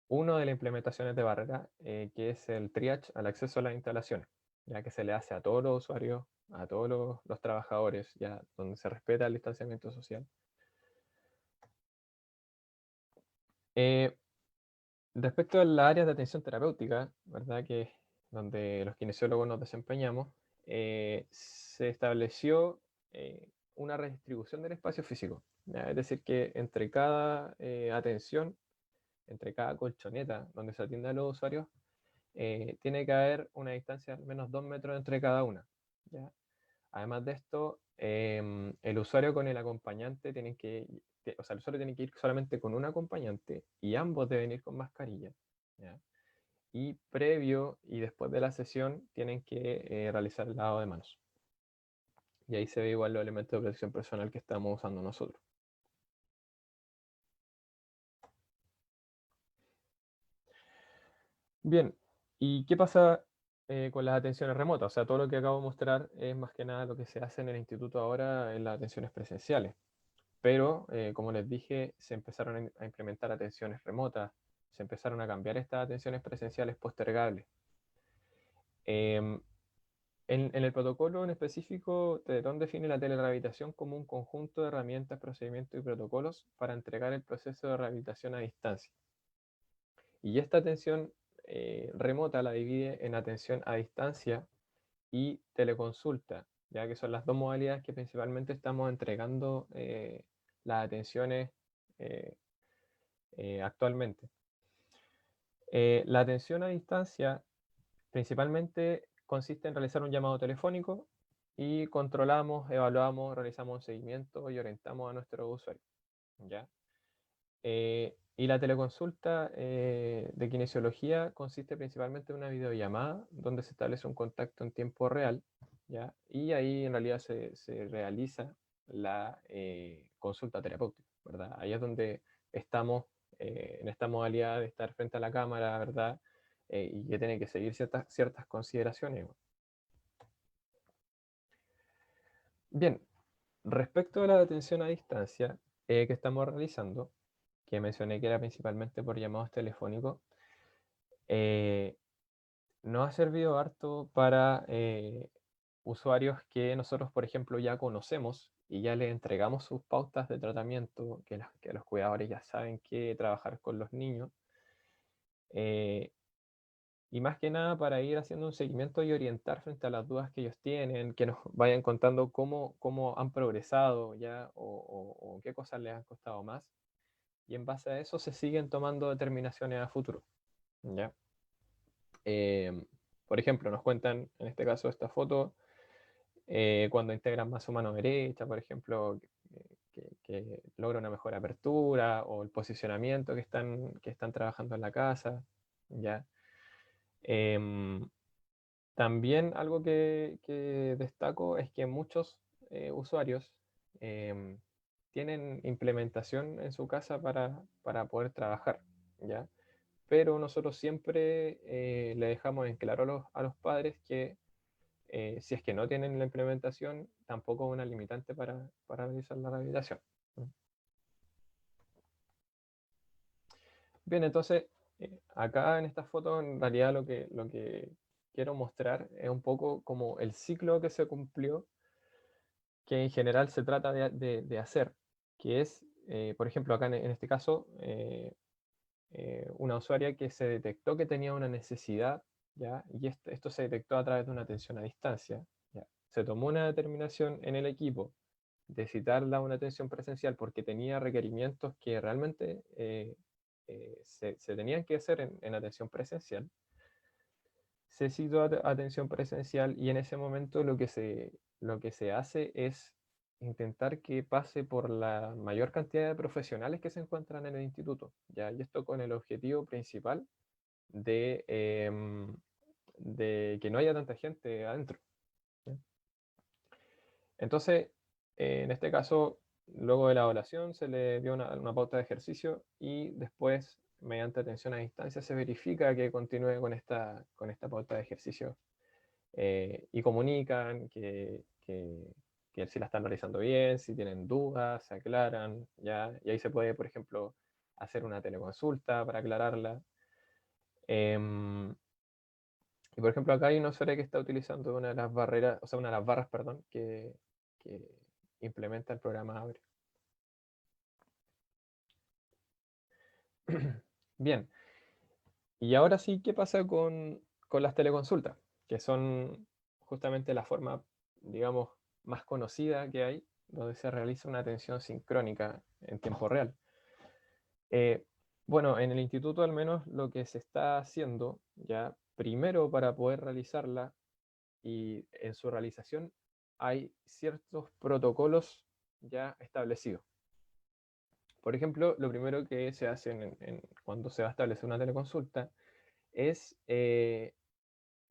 una de las implementaciones de barrera, que es el triage al acceso a las instalaciones, ya que se le hace a todos los usuarios, a todos los trabajadores, ya donde se respeta el distanciamiento social. Respecto a las áreas de atención terapéutica, ¿verdad? Que es donde los kinesiólogos nos desempeñamos, se estableció una redistribución del espacio físico, ¿ya? Es decir, que entre cada atención, entre cada colchoneta donde se atiende a los usuarios, tiene que haber una distancia de al menos 2 metros entre cada una, ¿ya? Además de esto, el usuario con el acompañante o sea, el usuario tiene que ir solamente con un acompañante, y ambos deben ir con mascarilla, ¿ya? Y previo y después de la sesión tienen que realizar el lavado de manos. Y ahí se ve igual los elementos de protección personal que estamos usando nosotros. Bien, ¿y qué pasa con las atenciones remotas. O sea, todo lo que acabo de mostrar es más que nada lo que se hace en el instituto ahora en las atenciones presenciales. Pero, como les dije, se empezaron a implementar atenciones remotas, se empezaron a cambiar estas atenciones presenciales postergables. En el protocolo en específico, Teletón define la telerehabilitación como un conjunto de herramientas, procedimientos y protocolos para entregar el proceso de rehabilitación a distancia. Y esta atención remota la divide en atención a distancia y teleconsulta, ya que son las dos modalidades que principalmente estamos entregando las atenciones eh, actualmente. La atención a distancia principalmente consiste en realizar un llamado telefónico y controlamos, evaluamos, realizamos un seguimiento y orientamos a nuestro usuario, ¿ya? Y la teleconsulta de kinesiología consiste principalmente en una videollamada donde se establece un contacto en tiempo real, ¿ya? Y ahí en realidad se realiza la consulta terapéutica, ¿verdad? Ahí es donde estamos en esta modalidad de estar frente a la cámara, ¿verdad? Y que tiene que seguir ciertas consideraciones. Bien, respecto a la atención a distancia que estamos realizando, que mencioné que era principalmente por llamados telefónicos, eh, nos ha servido harto para usuarios que nosotros, por ejemplo, ya conocemos y ya les entregamos sus pautas de tratamiento, que los cuidadores ya saben que trabajar con los niños. Y más que nada para ir haciendo un seguimiento y orientar frente a las dudas que ellos tienen, que nos vayan contando cómo han progresado ya o qué cosas les han costado más. Y en base a eso se siguen tomando determinaciones a futuro, ¿ya? Por ejemplo, nos cuentan, en este caso, esta foto, cuando integran más su mano derecha, por ejemplo, que logra una mejor apertura, o el posicionamiento que están trabajando en la casa, ¿ya? También algo que destaco es que muchos usuarios tienen implementación en su casa para poder trabajar, ¿ya? Pero nosotros siempre le dejamos en claro a los padres que si es que no tienen la implementación, tampoco es una limitante para realizar la rehabilitación. Bien, entonces, acá en esta foto, en realidad lo que quiero mostrar es un poco como el ciclo que se cumplió, que en general se trata de hacer, que es, por ejemplo, acá en este caso, una usuaria que se detectó que tenía una necesidad, ¿ya? Y esto se detectó a través de una atención a distancia, ¿ya? Se tomó una determinación en el equipo de citarla a una atención presencial porque tenía requerimientos que realmente se tenían que hacer en atención presencial. Se citó atención presencial y en ese momento lo que se hace es intentar que pase por la mayor cantidad de profesionales que se encuentran en el instituto, ¿ya? Y esto con el objetivo principal de que no haya tanta gente adentro, ¿ya? Entonces, en este caso, luego de la evaluación se le dio una pauta de ejercicio y después, mediante atención a distancia, se verifica que continúe con esta pauta de ejercicio y comunican que si la están realizando bien, si tienen dudas, se aclaran, ¿ya? Y ahí se puede, por ejemplo, hacer una teleconsulta para aclararla. Y por ejemplo, acá hay una usuaria que está utilizando una de las barreras, o sea, una de las barras, perdón, que implementa el programa Abre. Bien, y ahora sí, ¿qué pasa con las teleconsultas? Que son justamente la forma, digamos, más conocida que hay, donde se realiza una atención sincrónica en tiempo real. Eh, bueno, en el instituto al menos lo que se está haciendo ya, primero para poder realizarla y en su realización hay ciertos protocolos ya establecidos. Por ejemplo, lo primero que se hace cuando se va a establecer una teleconsulta es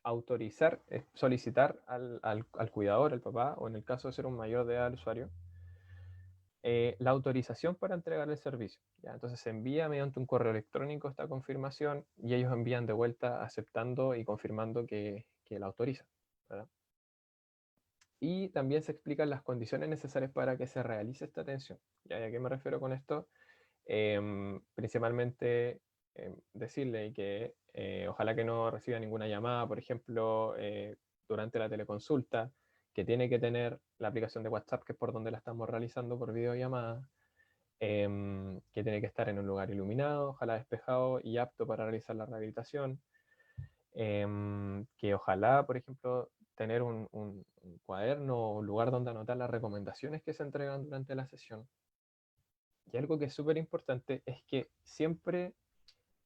autorizar, solicitar al cuidador, al papá, o en el caso de ser un mayor de edad al usuario, la autorización para entregar el servicio, ¿ya? Entonces se envía mediante un correo electrónico esta confirmación y ellos envían de vuelta aceptando y confirmando que la autoriza, ¿verdad? Y también se explican las condiciones necesarias para que se realice esta atención. ¿Ya? ¿Y a qué me refiero con esto? Principalmente decirle que ojalá que no reciba ninguna llamada, por ejemplo, durante la teleconsulta, que tiene que tener la aplicación de WhatsApp, que es por donde la estamos realizando por videollamada, que tiene que estar en un lugar iluminado, ojalá despejado y apto para realizar la rehabilitación, que ojalá, por ejemplo, tener un cuaderno o un lugar donde anotar las recomendaciones que se entregan durante la sesión. Y algo que es súper importante es que siempre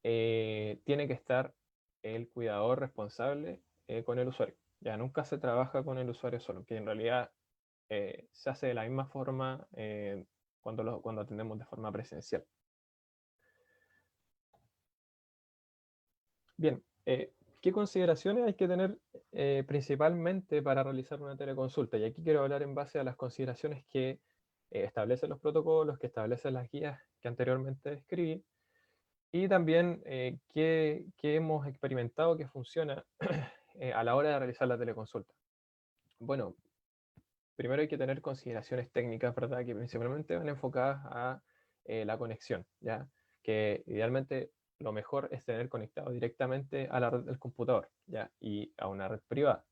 tiene que estar el cuidador responsable con el usuario. Ya nunca se trabaja con el usuario solo, que en realidad se hace de la misma forma cuando atendemos de forma presencial. Bien, ¿qué consideraciones hay que tener principalmente para realizar una teleconsulta? Y aquí quiero hablar en base a las consideraciones que establecen los protocolos, que establecen las guías que anteriormente describí, y también qué hemos experimentado que funciona a la hora de realizar la teleconsulta. Bueno, primero hay que tener consideraciones técnicas, ¿verdad? Que principalmente van enfocadas a la conexión, ¿ya? Que idealmente lo mejor es tener conectado directamente a la red del computador, ¿ya? Y a una red privada.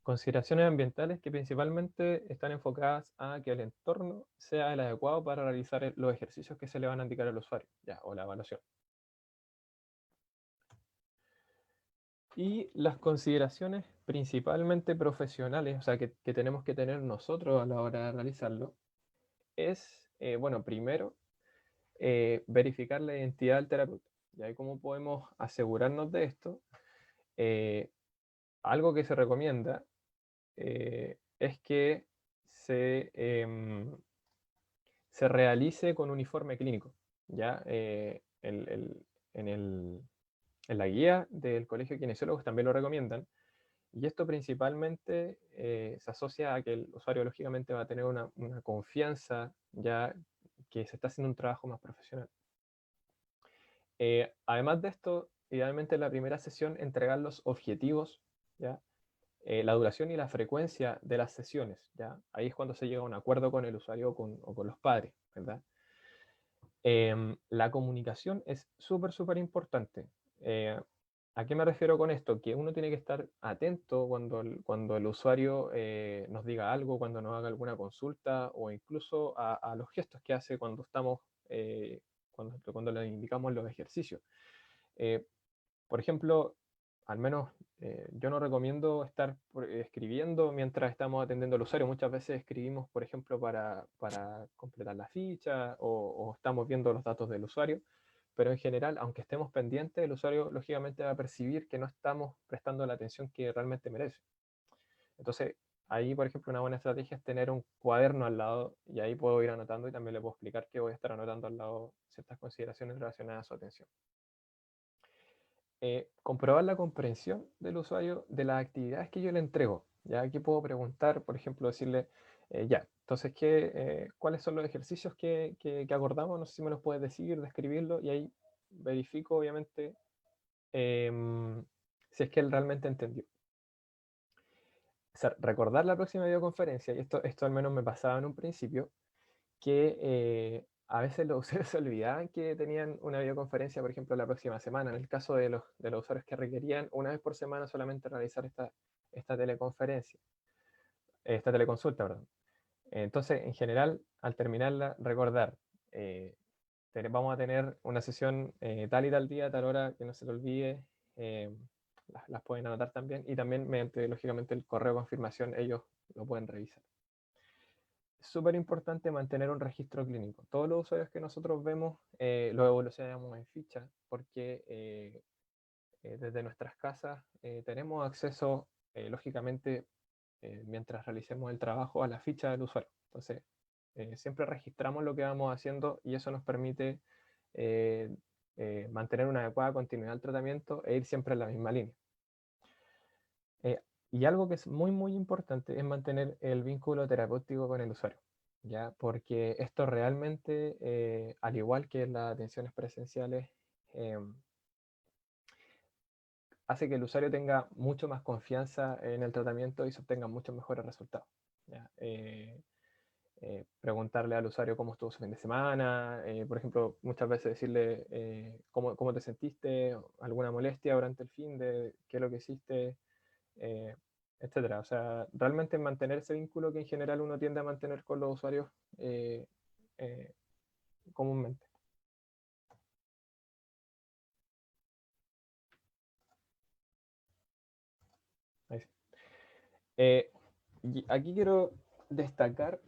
Consideraciones ambientales que principalmente están enfocadas a que el entorno sea el adecuado para realizar los ejercicios que se le van a indicar al usuario, ¿ya? O la evaluación. Y las consideraciones principalmente profesionales, o sea, que tenemos que tener nosotros a la hora de realizarlo, es, bueno, primero, verificar la identidad del terapeuta. ¿Y cómo podemos asegurarnos de esto? Algo que se recomienda es que se realice con uniforme clínico. ¿Ya? En la guía del Colegio de Kinesiólogos también lo recomiendan. Y esto principalmente se asocia a que el usuario lógicamente va a tener una confianza ya que se está haciendo un trabajo más profesional. Además de esto, idealmente en la primera sesión entregar los objetivos, ¿ya? La duración y la frecuencia de las sesiones. ¿Ya? Ahí es cuando se llega a un acuerdo con el usuario o con los padres, ¿verdad? La comunicación es súper, súper importante. ¿A qué me refiero con esto? Que uno tiene que estar atento cuando el usuario nos diga algo, cuando nos haga alguna consulta o incluso a los gestos que hace cuando estamos, cuando le indicamos los ejercicios. Por ejemplo, al menos yo no recomiendo estar escribiendo mientras estamos atendiendo al usuario. Muchas veces escribimos, por ejemplo, para completar la ficha o estamos viendo los datos del usuario, pero en general, aunque estemos pendientes, el usuario lógicamente va a percibir que no estamos prestando la atención que realmente merece. Entonces, ahí, por ejemplo, una buena estrategia es tener un cuaderno al lado y ahí puedo ir anotando y también le puedo explicar que voy a estar anotando al lado ciertas consideraciones relacionadas a su atención. Comprobar la comprensión del usuario de las actividades que yo le entrego. Ya aquí puedo preguntar, por ejemplo, decirle, ya, entonces, ¿cuáles son los ejercicios que acordamos? No sé si me los puedes decir, describirlo, y ahí verifico, obviamente, si es que él realmente entendió. O sea, recordar la próxima videoconferencia, y esto al menos me pasaba en un principio, que a veces los usuarios se olvidaban que tenían una videoconferencia, por ejemplo, la próxima semana. En el caso de los usuarios que requerían una vez por semana solamente realizar esta teleconferencia, esta teleconsulta, perdón. Entonces, en general, al terminarla, recordar, vamos a tener una sesión tal y tal día, tal hora, que no se te olvide, las pueden anotar también, y también mediante, lógicamente, el correo de confirmación, ellos lo pueden revisar. Es súper importante mantener un registro clínico. Todos los usuarios que nosotros vemos los evolucionamos en ficha porque desde nuestras casas tenemos acceso, lógicamente, mientras realicemos el trabajo, a la ficha del usuario. Entonces, siempre registramos lo que vamos haciendo y eso nos permite mantener una adecuada continuidad del tratamiento e ir siempre en la misma línea. Y algo que es muy, muy importante es mantener el vínculo terapéutico con el usuario, ¿ya? Porque esto realmente, al igual que las atenciones presenciales, hace que el usuario tenga mucho más confianza en el tratamiento y se obtengan muchos mejores resultados. ¿Ya? Preguntarle al usuario cómo estuvo su fin de semana, por ejemplo, muchas veces decirle cómo te sentiste, alguna molestia durante el fin de qué es lo que hiciste, eh, etcétera. O sea, realmente mantener ese vínculo que en general uno tiende a mantener con los usuarios eh, eh, comúnmente. Ahí sí. Y aquí quiero destacar,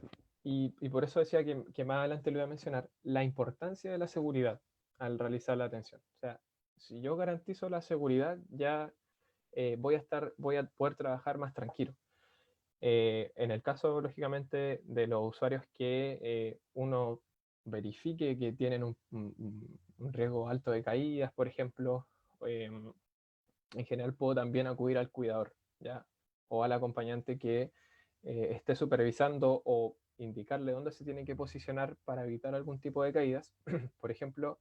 y por eso decía que más adelante lo voy a mencionar, la importancia de la seguridad al realizar la atención. O sea, si yo garantizo la seguridad, ya voy a poder trabajar más tranquilo. En el caso, lógicamente, de los usuarios que uno verifique que tienen un riesgo alto de caídas, por ejemplo, en general puedo también acudir al cuidador, ¿ya? O al acompañante que esté supervisando o indicarle dónde se tiene que posicionar para evitar algún tipo de caídas. Por ejemplo,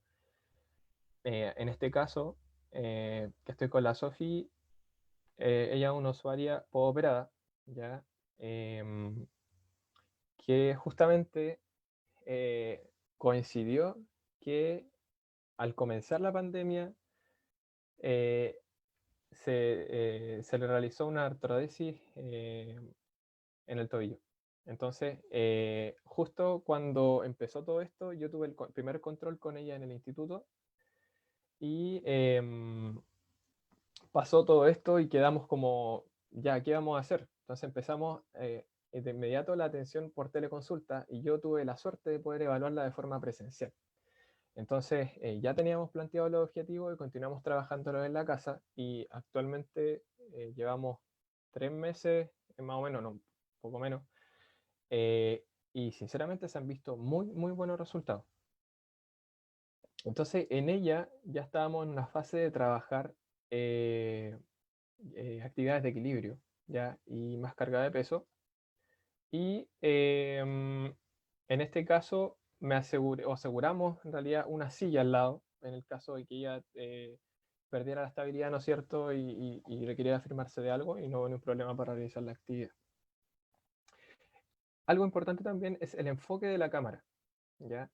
en este caso, que estoy con la Sofi, ella es una usuaria postoperada, ¿ya? Em, que justamente coincidió que al comenzar la pandemia eh, se le realizó una artrodesis en el tobillo. Entonces, justo cuando empezó todo esto, yo tuve el primer control con ella en el instituto y pasó todo esto y quedamos como, ya, ¿qué vamos a hacer? Entonces empezamos de inmediato la atención por teleconsulta y yo tuve la suerte de poder evaluarla de forma presencial. Entonces ya teníamos planteado los objetivos y continuamos trabajándolo en la casa y actualmente llevamos 3 meses, más o menos, no, un poco menos, y sinceramente se han visto muy, muy buenos resultados. Entonces en ella ya estábamos en una fase de trabajar eh, actividades de equilibrio, ¿ya? Y más carga de peso. Y en este caso me aseguré, o aseguramos en realidad una silla al lado, en el caso de que ella perdiera la estabilidad, ¿no es cierto? Y requiriera afirmarse de algo y no hubo ningún problema para realizar la actividad. Algo importante también es el enfoque de la cámara, ¿ya?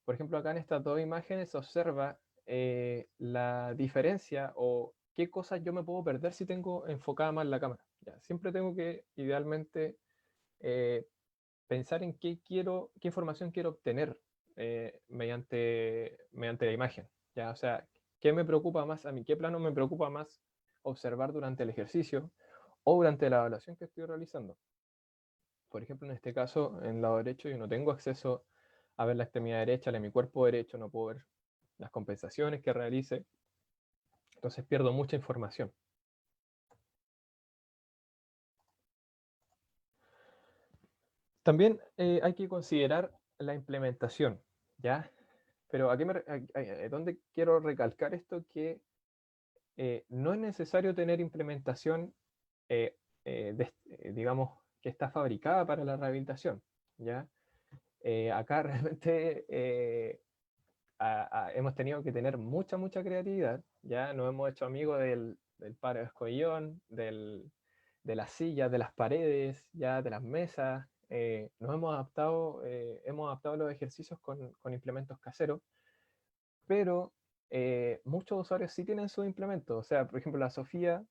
Por ejemplo, acá en estas dos imágenes se observa la diferencia o qué cosas yo me puedo perder si tengo enfocada mal la cámara. ¿Ya? Siempre tengo que, idealmente, eh, pensar en qué información quiero obtener mediante la imagen. ¿Ya? O sea, ¿qué me preocupa más a mí? ¿Qué plano me preocupa más observar durante el ejercicio o durante la evaluación que estoy realizando? Por ejemplo, en este caso, en el lado derecho, yo no tengo acceso a ver la extremidad derecha de mi cuerpo derecho, no puedo ver las compensaciones que realice, entonces pierdo mucha información. También hay que considerar la implementación, ¿ya? Pero aquí ¿dónde quiero recalcar esto? Que no es necesario tener implementación, eh, digamos, que está fabricada para la rehabilitación, ¿ya? Acá realmente hemos tenido que tener mucha, mucha creatividad, ¿ya? Nos hemos hecho amigos del paro de escollón, de las sillas, de las paredes, ya de las mesas. Nos hemos adaptado los ejercicios con implementos caseros, pero muchos usuarios sí tienen sus implementos. O sea, por ejemplo, la Sofía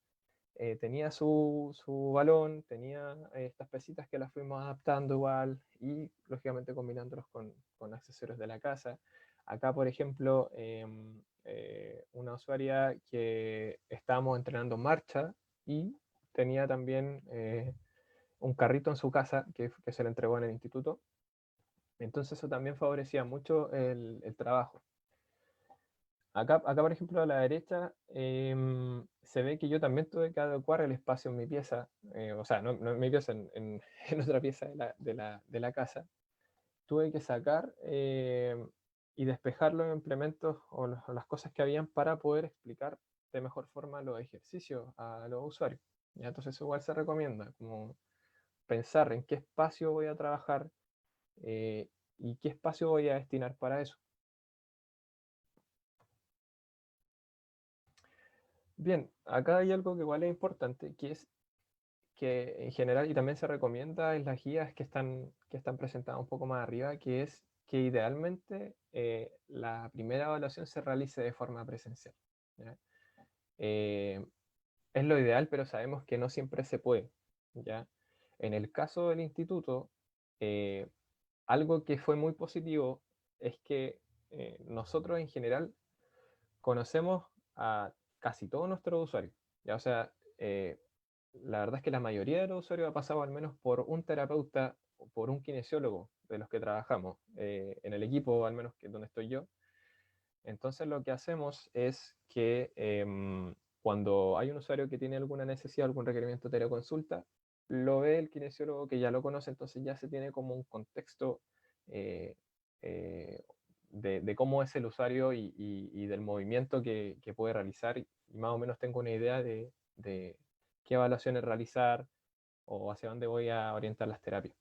tenía su balón, tenía estas pesitas que las fuimos adaptando igual y lógicamente combinándolos con accesorios de la casa. Acá, por ejemplo, una usuaria que estábamos entrenando marcha y tenía también un carrito en su casa que se le entregó en el instituto. Entonces eso también favorecía mucho el trabajo. Acá, por ejemplo, a la derecha se ve que yo también tuve que adecuar el espacio en mi pieza, o sea, no en mi pieza, en otra pieza de la casa. Tuve que sacar y despejar los implementos o las cosas que habían para poder explicar de mejor forma los ejercicios a los usuarios. ¿Ya? Entonces, eso igual se recomienda, como pensar en qué espacio voy a trabajar y qué espacio voy a destinar para eso. Bien, acá hay algo que igual es importante, que es que en general, y también se recomienda en las guías que están presentadas un poco más arriba, que es que idealmente la primera evaluación se realice de forma presencial. ¿Ya? Eh, es lo ideal, pero sabemos que no siempre se puede. ¿Ya? En el caso del instituto, eh, algo que fue muy positivo es que nosotros en general conocemos a casi todos nuestros usuarios. ¿Ya? O sea, la verdad es que la mayoría de los usuarios ha pasado al menos por un terapeuta o por un kinesiólogo de los que trabajamos en el equipo, al menos que donde estoy yo. Entonces lo que hacemos es que cuando hay un usuario que tiene alguna necesidad, algún requerimiento de teleconsulta, lo ve el kinesiólogo que ya lo conoce, entonces ya se tiene como un contexto eh, eh, de cómo es el usuario y del movimiento que puede realizar y más o menos tengo una idea de qué evaluaciones realizar o hacia dónde voy a orientar las terapias.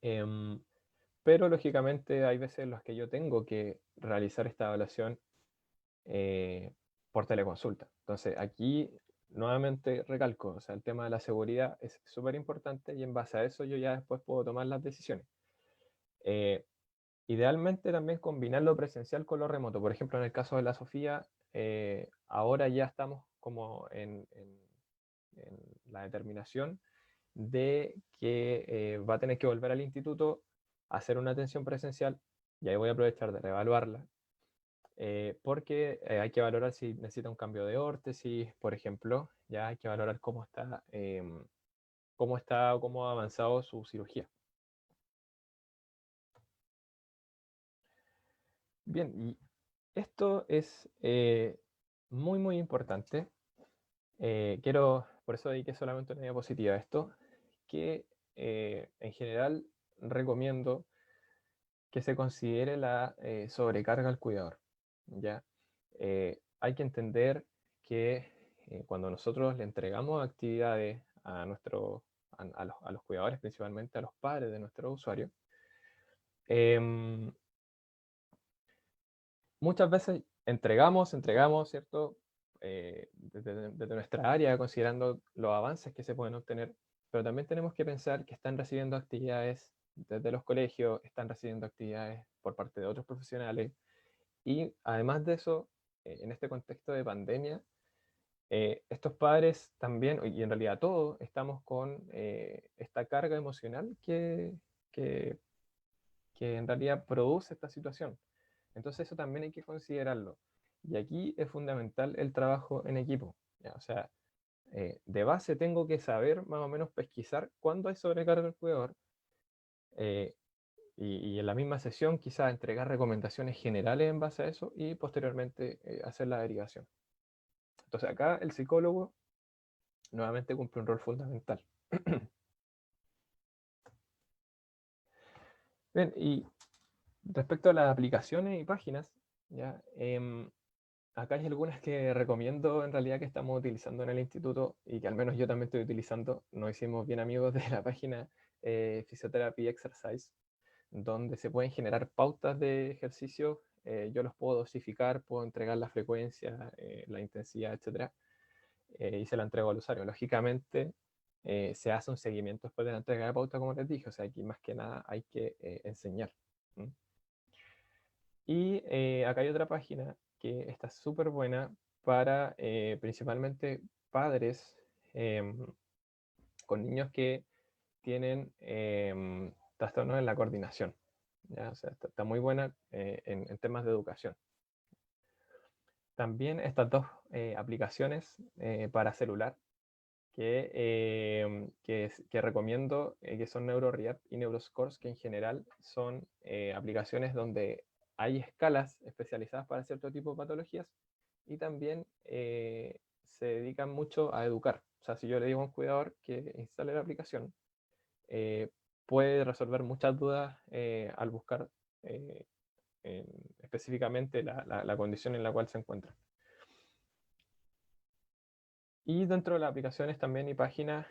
Em, pero lógicamente hay veces en las que yo tengo que realizar esta evaluación por teleconsulta. Entonces aquí nuevamente recalco, o sea, el tema de la seguridad es súper importante y en base a eso yo ya después puedo tomar las decisiones. Eh, idealmente también combinar lo presencial con lo remoto. Por ejemplo, en el caso de la Sofía, ahora ya estamos como en la determinación de que va a tener que volver al instituto a hacer una atención presencial y ahí voy a aprovechar de reevaluarla porque hay que valorar si necesita un cambio de órtesis, por ejemplo, ya hay que valorar cómo está o cómo ha avanzado su cirugía. Bien, y esto es muy, muy importante. Por eso dediqué solamente una diapositiva a esto, que en general recomiendo que se considere la sobrecarga al cuidador. ¿Ya? Hay que entender que cuando nosotros le entregamos actividades a los cuidadores, principalmente a los padres de nuestros usuarios, em, muchas veces entregamos, ¿cierto? Desde nuestra área, considerando los avances que se pueden obtener, pero también tenemos que pensar que están recibiendo actividades desde los colegios, están recibiendo actividades por parte de otros profesionales, y además de eso, en este contexto de pandemia, estos padres también, y en realidad todos, estamos con esta carga emocional que, que en realidad produce esta situación. Entonces eso también hay que considerarlo. Y aquí es fundamental el trabajo en equipo. ¿Ya? O sea, de base tengo que saber más o menos pesquisar cuándo hay sobrecarga del cuidador eh, y en la misma sesión quizás entregar recomendaciones generales en base a eso y posteriormente hacer la derivación. Entonces acá el psicólogo nuevamente cumple un rol fundamental. Bien, y respecto a las aplicaciones y páginas, ¿ya? Acá hay algunas que recomiendo en realidad que estamos utilizando en el instituto y que al menos yo también estoy utilizando. Nos hicimos bien amigos de la página Physiotherapy Exercise, donde se pueden generar pautas de ejercicio. Yo los puedo dosificar, puedo entregar la frecuencia, la intensidad, etcétera, y se la entrego al usuario. Lógicamente, se hace un seguimiento después de la entrega de pauta, como les dije. O sea, aquí más que nada hay que enseñar. ¿Mm? Y acá hay otra página que está súper buena para principalmente padres con niños que tienen trastornos en la coordinación. ¿Ya? O sea, está muy buena en temas de educación. También estas dos aplicaciones para celular que recomiendo, que son NeuroReact y NeuroScores, que en general son aplicaciones donde hay escalas especializadas para cierto tipo de patologías y también se dedican mucho a educar. O sea, si yo le digo a un cuidador que instale la aplicación, eh, puede resolver muchas dudas al buscar eh, específicamente la condición en la cual se encuentra. Y dentro de las aplicaciones también y páginas,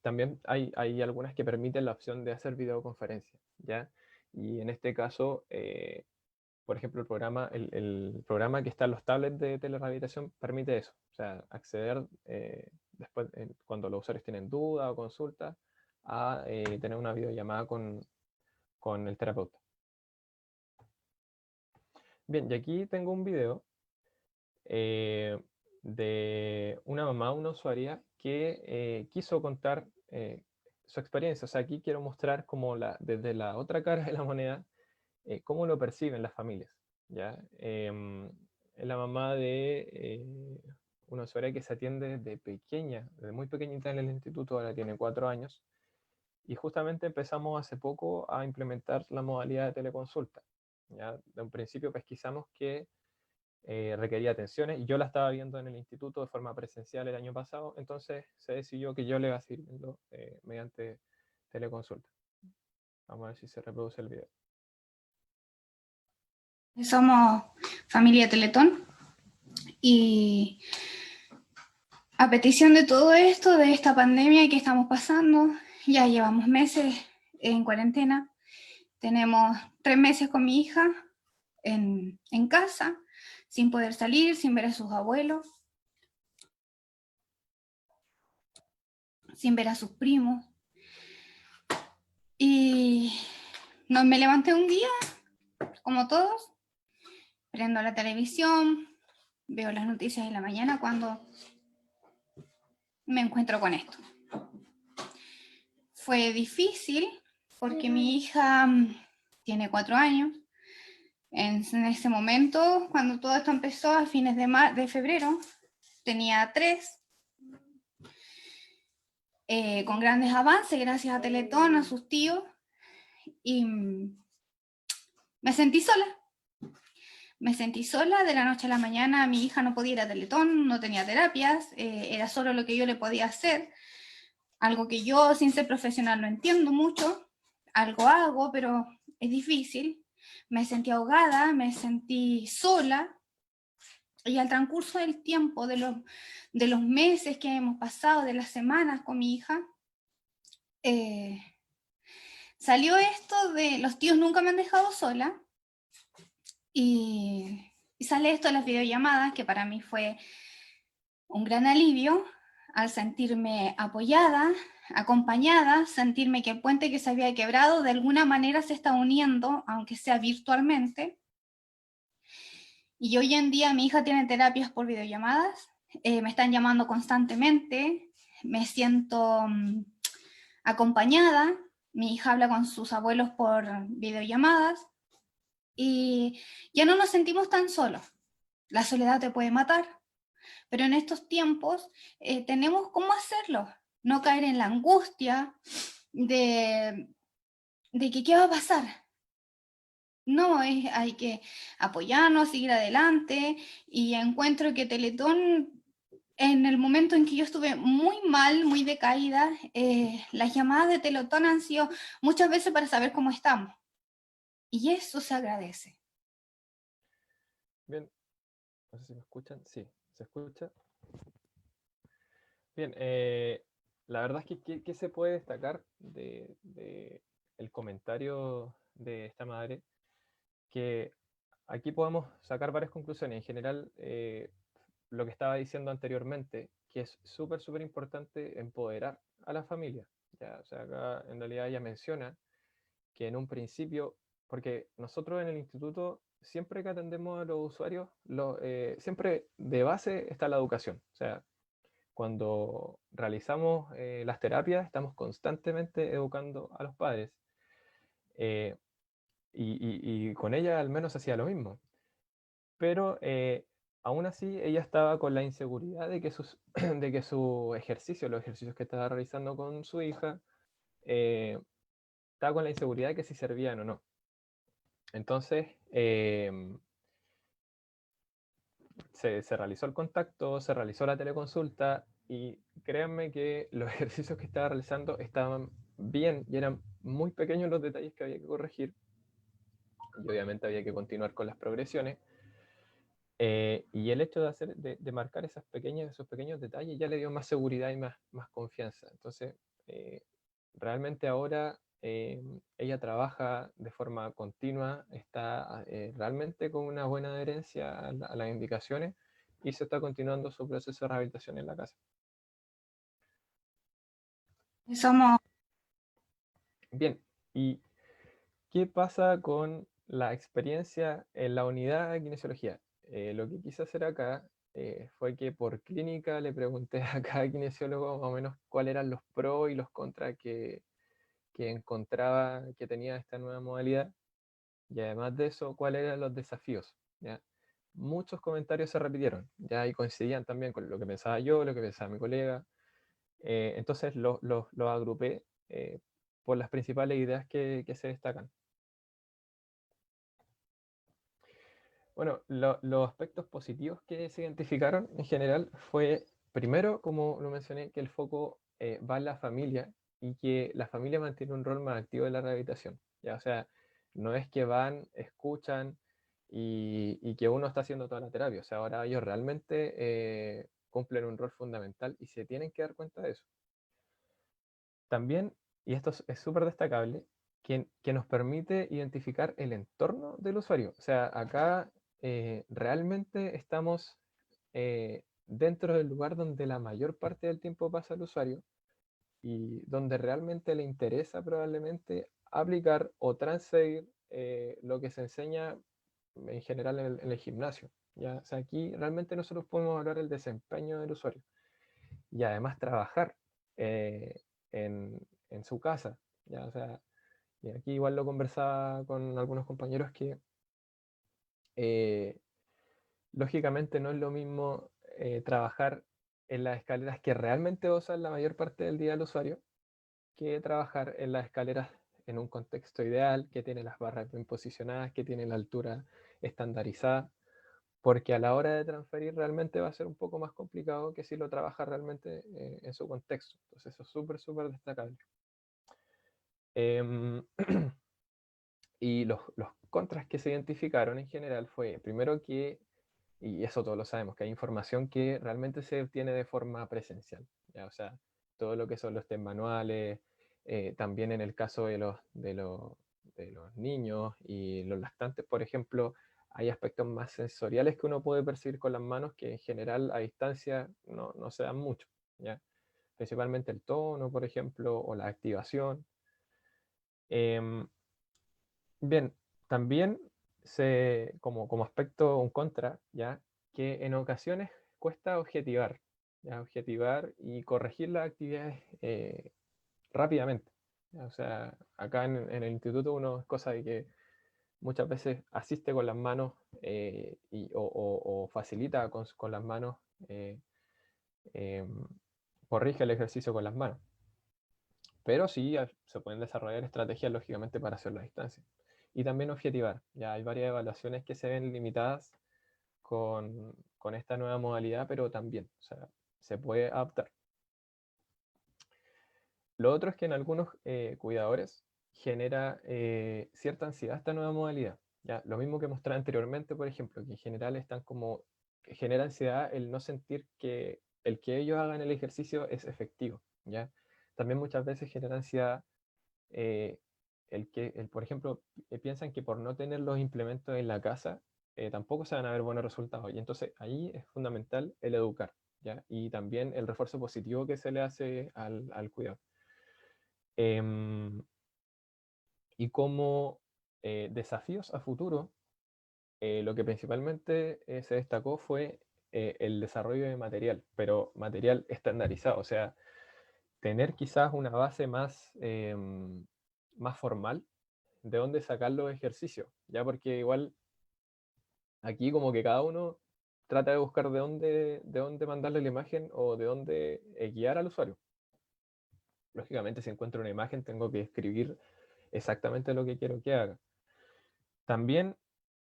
también hay algunas que permiten la opción de hacer videoconferencia, ¿ya? Y en este caso, por ejemplo, el programa que está en los tablets de telerehabilitación permite eso, o sea, acceder después, cuando los usuarios tienen dudas o consultas, a tener una videollamada con el terapeuta. Bien, y aquí tengo un video de una mamá, una usuaria, que quiso contar su experiencia. O sea, aquí quiero mostrar como desde la otra cara de la moneda, cómo lo perciben las familias. ¿Ya? Es la mamá de una usuaria que se atiende desde pequeña, desde muy pequeñita en el instituto, ahora tiene 4 años, y justamente empezamos hace poco a implementar la modalidad de teleconsulta. ¿Ya? De un principio pesquisamos que requería atenciones, y yo la estaba viendo en el instituto de forma presencial el año pasado, entonces se decidió que yo le iba a seguir viendo mediante teleconsulta. Vamos a ver si se reproduce el video. Somos familia Teletón y a petición de todo esto, de esta pandemia que estamos pasando, ya llevamos meses en cuarentena, tenemos 3 meses con mi hija en casa, sin poder salir, sin ver a sus abuelos, sin ver a sus primos. Y me levanté un día, como todos, prendo la televisión, veo las noticias en la mañana cuando me encuentro con esto. Fue difícil porque mi hija tiene 4 años. En ese momento, cuando todo esto empezó a fines de febrero, tenía 3, con grandes avances gracias a Teletón, a sus tíos, y me sentí sola. Me sentí sola de la noche a la mañana. Mi hija no podía ir a Teletón, no tenía terapias, era solo lo que yo le podía hacer, algo que yo sin ser profesional no entiendo mucho, algo hago, pero es difícil. Me sentí ahogada, me sentí sola, y al transcurso del tiempo, de los meses que hemos pasado, de las semanas con mi hija, salió esto de los tíos nunca me han dejado sola, y sale esto de las videollamadas, que para mí fue un gran alivio al sentirme apoyada, acompañada, sentirme que el puente que se había quebrado de alguna manera se está uniendo, aunque sea virtualmente. Y hoy en día mi hija tiene terapias por videollamadas, me están llamando constantemente, me siento acompañada, mi hija habla con sus abuelos por videollamadas, y ya no nos sentimos tan solos. La soledad te puede matar, pero en estos tiempos tenemos cómo hacerlo, no caer en la angustia de que qué va a pasar. No, hay que apoyarnos, seguir adelante, y encuentro que Teletón, en el momento en que yo estuve muy mal, muy decaída, las llamadas de Teletón han sido muchas veces para saber cómo estamos, y eso se agradece. Bien, no sé si me escuchan. Sí, se escucha. Bien, la verdad es que ¿qué se puede destacar de el comentario de esta madre? Que aquí podemos sacar varias conclusiones. En general, lo que estaba diciendo anteriormente, que es súper, súper importante empoderar a la familia. ¿Ya? O sea, acá en realidad ella menciona que en un principio, porque nosotros en el instituto, siempre que atendemos a los usuarios, siempre de base está la educación. O sea, cuando realizamos las terapias, estamos constantemente educando a los padres. Eh, y con ella al menos hacía lo mismo. Pero aún así ella estaba con la inseguridad de que, de que su ejercicio, los ejercicios que estaba realizando con su hija, estaba con la inseguridad de que si servían o no. Entonces, se realizó el contacto, se realizó la teleconsulta, y créanme que los ejercicios que estaba realizando estaban bien y eran muy pequeños los detalles que había que corregir, y obviamente había que continuar con las progresiones. Y el hecho de marcar esos pequeños detalles ya le dio más seguridad y más confianza. Entonces, realmente ahora ella trabaja de forma continua, está realmente con una buena adherencia a las indicaciones y se está continuando su proceso de rehabilitación en la casa. Somos Bien, ¿y qué pasa con la experiencia en la unidad de kinesiología? Lo que quise hacer acá fue que por clínica le pregunté a cada kinesiólogo más o menos cuáles eran los pros y los contras que encontraba que tenía esta nueva modalidad, y además de eso, cuáles eran los desafíos. ¿Ya? Muchos comentarios se repitieron, ya, y coincidían también con lo que pensaba yo, lo que pensaba mi colega. Entonces los agrupé por las principales ideas que se destacan. Bueno, los aspectos positivos que se identificaron en general fue, primero, como lo mencioné, que el foco va en la familia y que la familia mantiene un rol más activo en la rehabilitación. ¿Ya? O sea, no es que van, escuchan y que uno está haciendo toda la terapia. O sea, ahora ellos realmente cumplen un rol fundamental y se tienen que dar cuenta de eso. También, y esto es súper destacable, que nos permite identificar el entorno del usuario. O sea, acá realmente estamos dentro del lugar donde la mayor parte del tiempo pasa el usuario y donde realmente le interesa probablemente aplicar o transferir lo que se enseña en general en el gimnasio. ¿Ya? O sea, aquí realmente nosotros podemos hablar del desempeño del usuario y además trabajar en su casa. ¿Ya? O sea, y aquí igual lo conversaba con algunos compañeros que eh, lógicamente no es lo mismo trabajar en las escaleras que realmente usan la mayor parte del día el usuario que trabajar en las escaleras en un contexto ideal, que tiene las barras bien posicionadas, que tiene la altura estandarizada, porque a la hora de transferir realmente va a ser un poco más complicado que si lo trabaja realmente en su contexto. Entonces eso es súper, súper destacable. Em, y los contras que se identificaron en general fue, primero que, y eso todos lo sabemos, que hay información que realmente se obtiene de forma presencial. ¿Ya? O sea, todo lo que son los test manuales, también en el caso de los niños y los lactantes, por ejemplo, hay aspectos más sensoriales que uno puede percibir con las manos que en general a distancia no se dan mucho. ¿Ya? Principalmente el tono, por ejemplo, o la activación. Em, Bien, también como aspecto, un contra, ¿ya? Que en ocasiones cuesta objetivar, ¿ya? Objetivar y corregir las actividades rápidamente. ¿Ya? O sea, acá en el instituto uno es cosa de que muchas veces asiste con las manos o facilita con las manos, em, corrige el ejercicio con las manos. Pero sí se pueden desarrollar estrategias, lógicamente, para hacerlo a distancia. Y también objetivar. Ya hay varias evaluaciones que se ven limitadas con esta nueva modalidad, pero también, o sea, se puede adaptar. Lo otro es que en algunos cuidadores genera cierta ansiedad esta nueva modalidad. ¿Ya? Lo mismo que mostré anteriormente, por ejemplo, que en general están como, que genera ansiedad el no sentir que el que ellos hagan el ejercicio es efectivo. ¿Ya? También muchas veces genera ansiedad eh, por ejemplo, piensan que por no tener los implementos en la casa, tampoco se van a ver buenos resultados. Y entonces ahí es fundamental el educar, ¿ya? Y también el refuerzo positivo que se le hace al cuidado. Em, y como desafíos a futuro, lo que principalmente se destacó fue el desarrollo de material, pero material estandarizado, o sea, tener quizás una base más formal de dónde sacar los ejercicios, ya porque igual aquí como que cada uno trata de buscar de dónde mandarle la imagen o de dónde guiar al usuario. Lógicamente, si encuentro una imagen, tengo que escribir exactamente lo que quiero que haga. También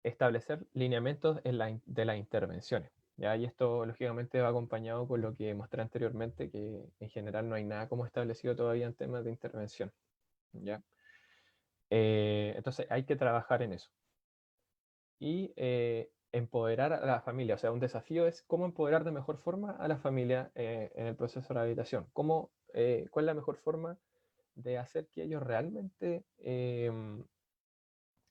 establecer lineamientos de las intervenciones. ¿Ya? Y esto lógicamente va acompañado con lo que mostré anteriormente, que en general no hay nada como establecido todavía en temas de intervención. ¿Ya? Entonces hay que trabajar en eso. Y empoderar a la familia. O sea, un desafío es cómo empoderar de mejor forma a la familia en el proceso de rehabilitación. ¿Cuál es la mejor forma de hacer que ellos realmente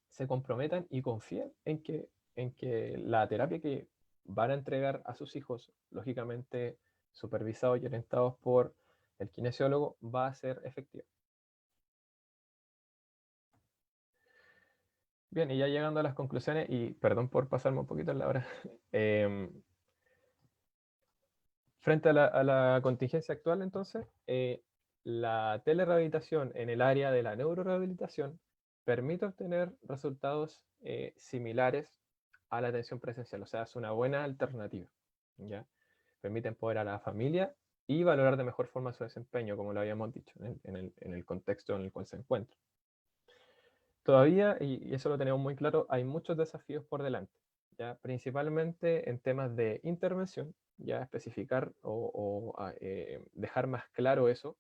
se comprometan y confíen en que la terapia que van a entregar a sus hijos, lógicamente supervisados y orientados por el kinesiólogo, va a ser efectiva. Bien, y ya llegando a las conclusiones, y perdón por pasarme un poquito en la hora, frente a la contingencia actual, entonces, la telerehabilitación en el área de la neurorehabilitación permite obtener resultados similares a la atención presencial, o sea, es una buena alternativa, ¿ya? Permite empoderar a la familia y valorar de mejor forma su desempeño, como lo habíamos dicho, en el contexto en el cual se encuentra. Todavía, y eso lo tenemos muy claro, hay muchos desafíos por delante, ¿ya? Principalmente en temas de intervención, ya especificar o dejar más claro eso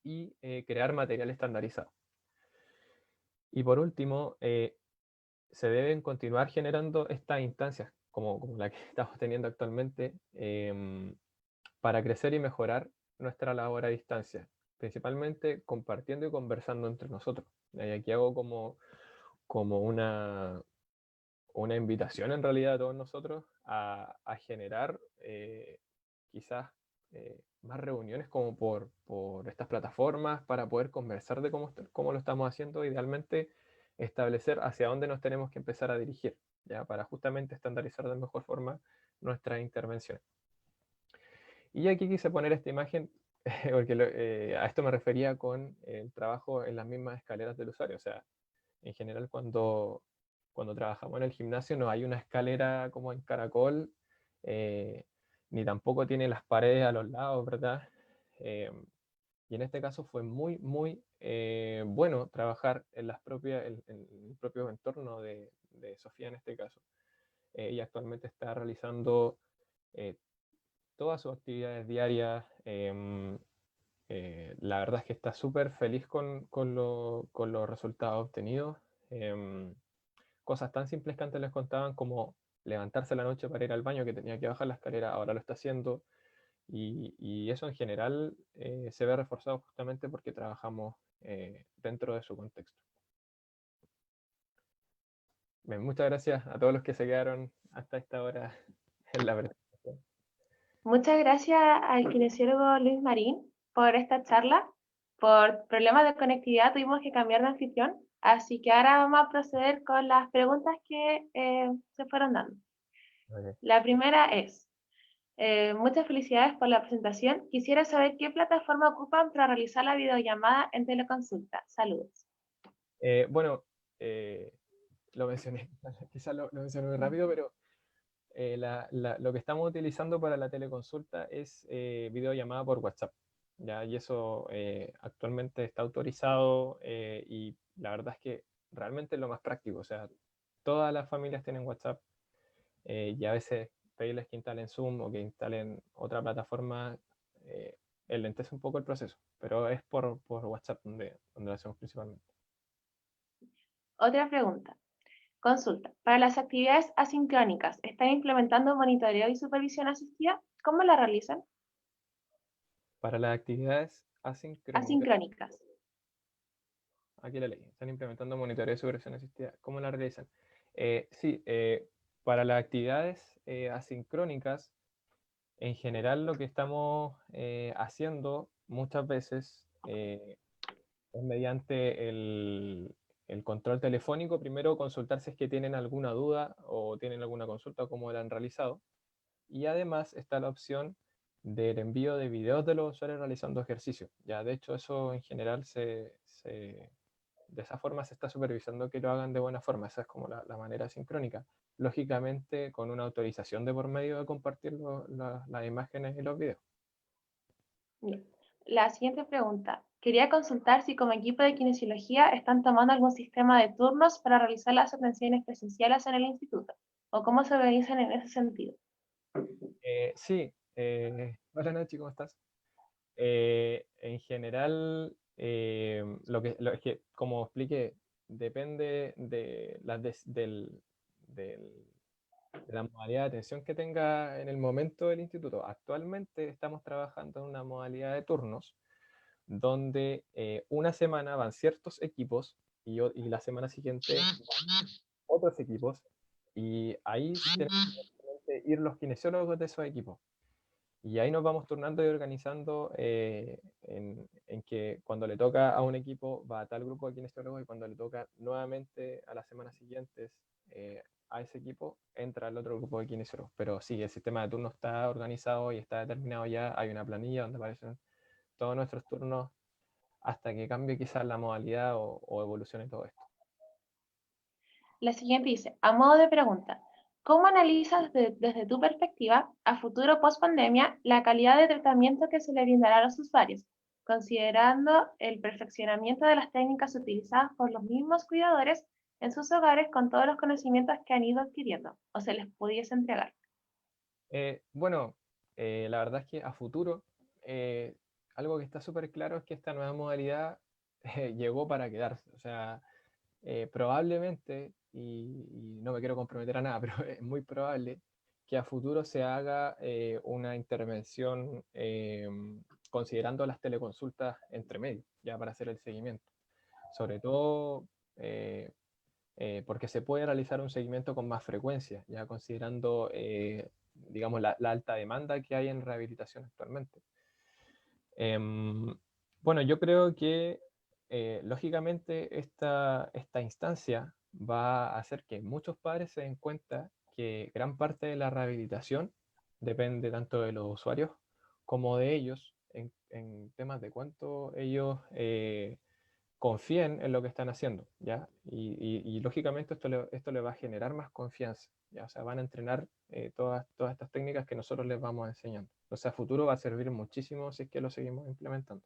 y crear material estandarizado. Y por último, se deben continuar generando estas instancias, como la que estamos teniendo actualmente, para crecer y mejorar nuestra labor a distancia, principalmente compartiendo y conversando entre nosotros. Y aquí hago como una invitación en realidad a todos nosotros a generar quizás más reuniones como por estas plataformas para poder conversar de cómo lo estamos haciendo, idealmente establecer hacia dónde nos tenemos que empezar a dirigir, ¿ya? Para justamente estandarizar de mejor forma nuestras intervenciones. Y aquí quise poner esta imagen porque a esto me refería con el trabajo en las mismas escaleras del usuario. O sea, en general cuando trabajamos en el gimnasio no hay una escalera como en caracol, ni tampoco tiene las paredes a los lados, ¿verdad? Y en este caso fue muy, muy bueno trabajar en el propio entorno de Sofía en este caso. Ella actualmente está realizando todas sus actividades diarias. La verdad es que está súper feliz con los resultados obtenidos. Cosas tan simples que antes les contaban como levantarse la noche para ir al baño, que tenía que bajar la escalera, ahora lo está haciendo. Y eso en general se ve reforzado justamente porque trabajamos dentro de su contexto. Bien, muchas gracias a todos los que se quedaron hasta esta hora en la presentación. Muchas gracias al kinesiólogo Luis Marín por esta charla. Por problemas de conectividad tuvimos que cambiar de anfitrión, así que ahora vamos a proceder con las preguntas que se fueron dando. Okay. La primera es, muchas felicidades por la presentación. Quisiera saber qué plataforma ocupan para realizar la videollamada en teleconsulta. Saludos. Bueno, lo mencioné, quizás lo mencioné muy rápido, pero lo que estamos utilizando para la teleconsulta es videollamada por WhatsApp, ¿ya? Y eso actualmente está autorizado y la verdad es que realmente es lo más práctico. O sea, todas las familias tienen WhatsApp y a veces pedirles que instalen Zoom o que instalen otra plataforma lentece un poco el proceso, pero es por WhatsApp donde lo hacemos principalmente. Otra pregunta. Consulta. Para las actividades asincrónicas, ¿están implementando monitoreo y supervisión asistida? ¿Cómo la realizan? Para las actividades asincrónicas, Asincrónicas. aquí la ley, están implementando monitoreo de supervisión asistida. ¿Cómo la realizan? Sí, para las actividades asincrónicas, en general lo que estamos haciendo muchas veces es mediante el control telefónico, primero consultar si es que tienen alguna duda o tienen alguna consulta o cómo la han realizado. Y además está la opción del envío de videos de los usuarios realizando ejercicio. Ya, de hecho, eso en general de esa forma se está supervisando que lo hagan de buena forma. Esa es como la manera sincrónica. Lógicamente, con una autorización de por medio de compartir las imágenes y los videos. Bien. La siguiente pregunta. Quería consultar si como equipo de kinesiología están tomando algún sistema de turnos para realizar las atenciones presenciales en el instituto, o cómo se organizan en ese sentido. Sí, hola Nachi, ¿cómo estás? En general, es que, como expliqué, depende de la modalidad de atención que tenga en el momento del instituto. Actualmente estamos trabajando en una modalidad de turnos, donde una semana van ciertos equipos y la semana siguiente van otros equipos, y ahí tenemos que ir los kinesiólogos de esos equipos. Y ahí nos vamos turnando y organizando en que cuando le toca a un equipo va a tal grupo de kinesiólogos, y cuando le toca nuevamente a las semanas siguientes a ese equipo, entra el otro grupo de kinesiólogos. Pero sí, el sistema de turnos está organizado y está determinado ya. Hay una planilla donde aparecen todos nuestros turnos hasta que cambie quizás la modalidad o evolucione todo esto. La siguiente dice, a modo de pregunta, ¿cómo analizas desde tu perspectiva, a futuro post pandemia, la calidad de tratamiento que se le brindará a los usuarios, considerando el perfeccionamiento de las técnicas utilizadas por los mismos cuidadores en sus hogares con todos los conocimientos que han ido adquiriendo o se les pudiese entregar? Bueno, la verdad es que a futuro, algo que está súper claro es que esta nueva modalidad llegó para quedarse. O sea, probablemente, y no me quiero comprometer a nada, pero es muy probable que a futuro se haga una intervención considerando las teleconsultas entre medio, ya para hacer el seguimiento. Sobre todo porque se puede realizar un seguimiento con más frecuencia, ya considerando, digamos, la alta demanda que hay en rehabilitación actualmente. Bueno, yo creo que lógicamente esta instancia va a hacer que muchos padres se den cuenta que gran parte de la rehabilitación depende tanto de los usuarios como de ellos en temas de cuánto ellos confíen en lo que están haciendo, ¿ya? Y lógicamente esto le va a generar más confianza, ¿ya? O sea, van a entrenar todas estas técnicas que nosotros les vamos enseñando. O sea, a futuro va a servir muchísimo si es que lo seguimos implementando.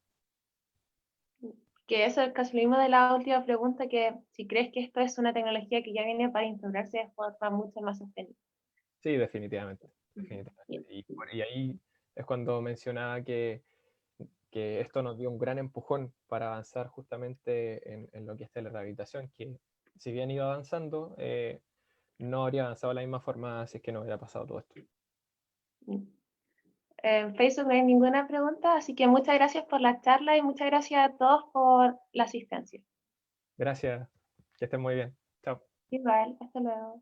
Que eso es casi lo mismo de la última pregunta, que si crees que esto es una tecnología que ya viene para integrarse de forma mucho más sostenible. Sí, definitivamente. Definitivamente. Y ahí es cuando mencionaba que esto nos dio un gran empujón para avanzar justamente en lo que es telerehabilitación, que si bien iba avanzando, no habría avanzado de la misma forma si es que no hubiera pasado todo esto. En Facebook no hay ninguna pregunta, así que muchas gracias por la charla y muchas gracias a todos por la asistencia. Gracias, que estén muy bien. Chao. Igual, hasta luego.